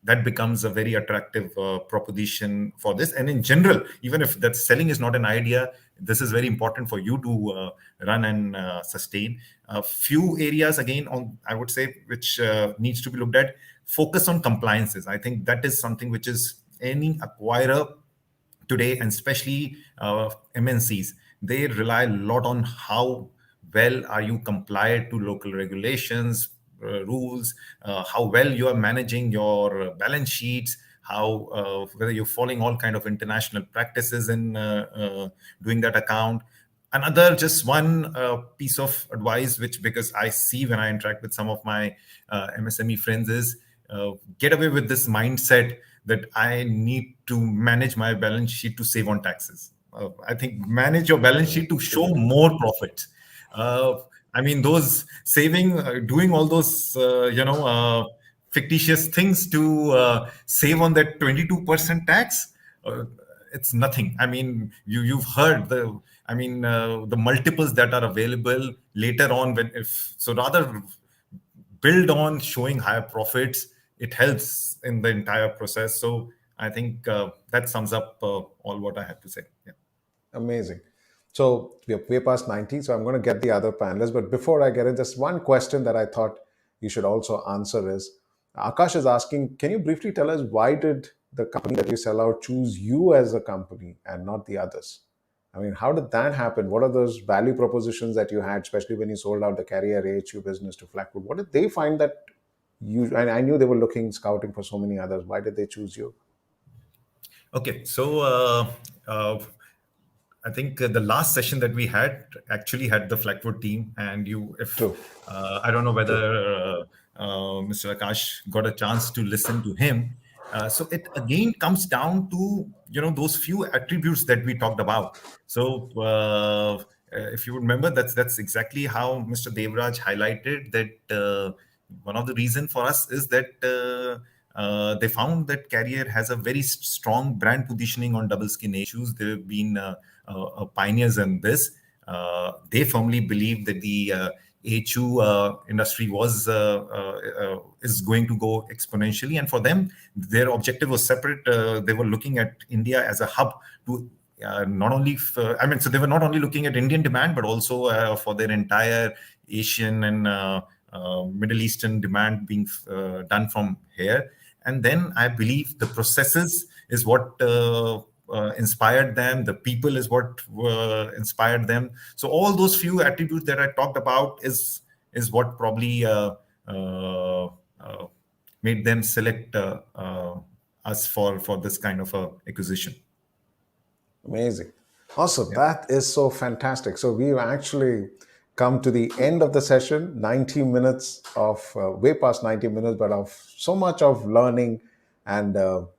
that becomes a very attractive proposition for this. And in general, even if that selling is not an idea, this is very important for you to run and sustain. A few areas again I would say which needs to be looked at. Focus on compliances. I think that is something which is any acquirer today, and especially MNCs, they rely a lot on how well are you compliant to local regulations, rules, how well you are managing your balance sheets, how whether you're following all kind of international practices in doing that account. Another just one piece of advice, which because I see when I interact with some of my MSME friends, is get away with this mindset that I need to manage my balance sheet to save on taxes. I think manage your balance sheet to show more profit. I mean, those saving, doing all those, fictitious things to save on that 22% tax. It's nothing. I mean, you've heard the multiples that are available later on. Rather build on showing higher profits. It helps in the entire process. So I think that sums up all what I have to say. Yeah. Amazing. So we're past 90, so I'm going to get the other panelists. But before I get it, just one question that I thought you should also answer is, Akash is asking, can you briefly tell us why did the company that you sell out choose you as a company and not the others? I mean, how did that happen? What are those value propositions that you had, especially when you sold out the Carrier AHU business to Flackwood? What did they find that and I knew they were scouting for so many others. Why did they choose you? Okay, so I think the last session that we had actually had the Flackwood team, and I don't know whether Mr. Akash got a chance to listen to him. So it again comes down to those few attributes that we talked about. So if you remember, that's exactly how Mr. Devraj highlighted that one of the reasons for us is that they found that Carrier has a very strong brand positioning on double skin issues. They've been pioneers in this. They firmly believe that the AHU industry is going to go exponentially, and for them, their objective was separate. They were looking at India as a hub to not only. So they were not only looking at Indian demand, but also for their entire Asian and Middle Eastern demand being done from here. And then I believe the processes is what inspired them. The people is what inspired them. So all those few attributes that I talked about is what probably made them select us for this kind of acquisition. Amazing. Awesome. That is so fantastic. So we've actually come to the end of the session, 90 minutes of, way past 90 minutes, but of so much of learning and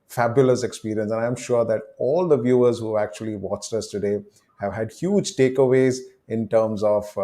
fabulous experience. And I'm sure that all the viewers who actually watched us today have had huge takeaways in terms of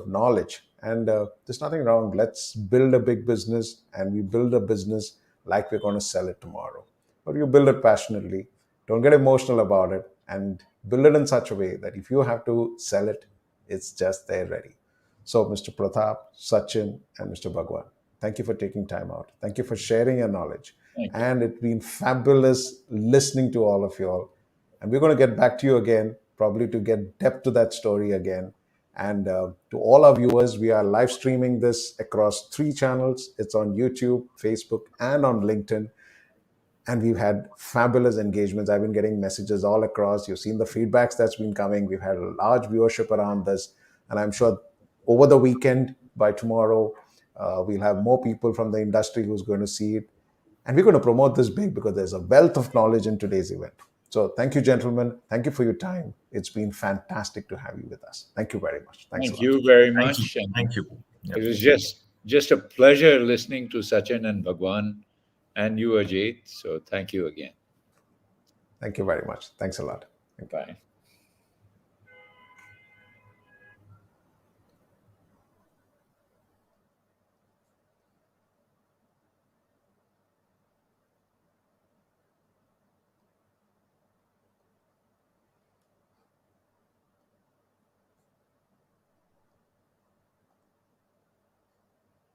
knowledge. And there's nothing wrong. Let's build a big business, and we build a business like we're going to sell it tomorrow. But you build it passionately. Don't get emotional about it, and build it in such a way that if you have to sell it, it's just there ready. So, Mr. Pratap, Sachin, and Mr. Bhagwan, thank you for taking time out. Thank you for sharing your knowledge. Thank you. And it's been fabulous listening to all of you all. And we're going to get back to you again, probably to get depth to that story again. And to all our viewers, we are live streaming this across 3 channels. It's on YouTube, Facebook, and on LinkedIn. And we've had fabulous engagements. I've been getting messages all across. You've seen the feedbacks that's been coming. We've had a large viewership around this. And I'm sure over the weekend, by tomorrow, we'll have more people from the industry who's going to see it. And we're going to promote this big because there's a wealth of knowledge in today's event. So thank you, gentlemen. Thank you for your time. It's been fantastic to have you with us. Thank you very much. Thanks Thank a lot. you very Thank much. you. And Thank you. Yep. it was just a pleasure listening to Sachin and Bhagwan and you, Ajit. So thank you again. Thank you very much. Thanks a lot. Thank you. Bye.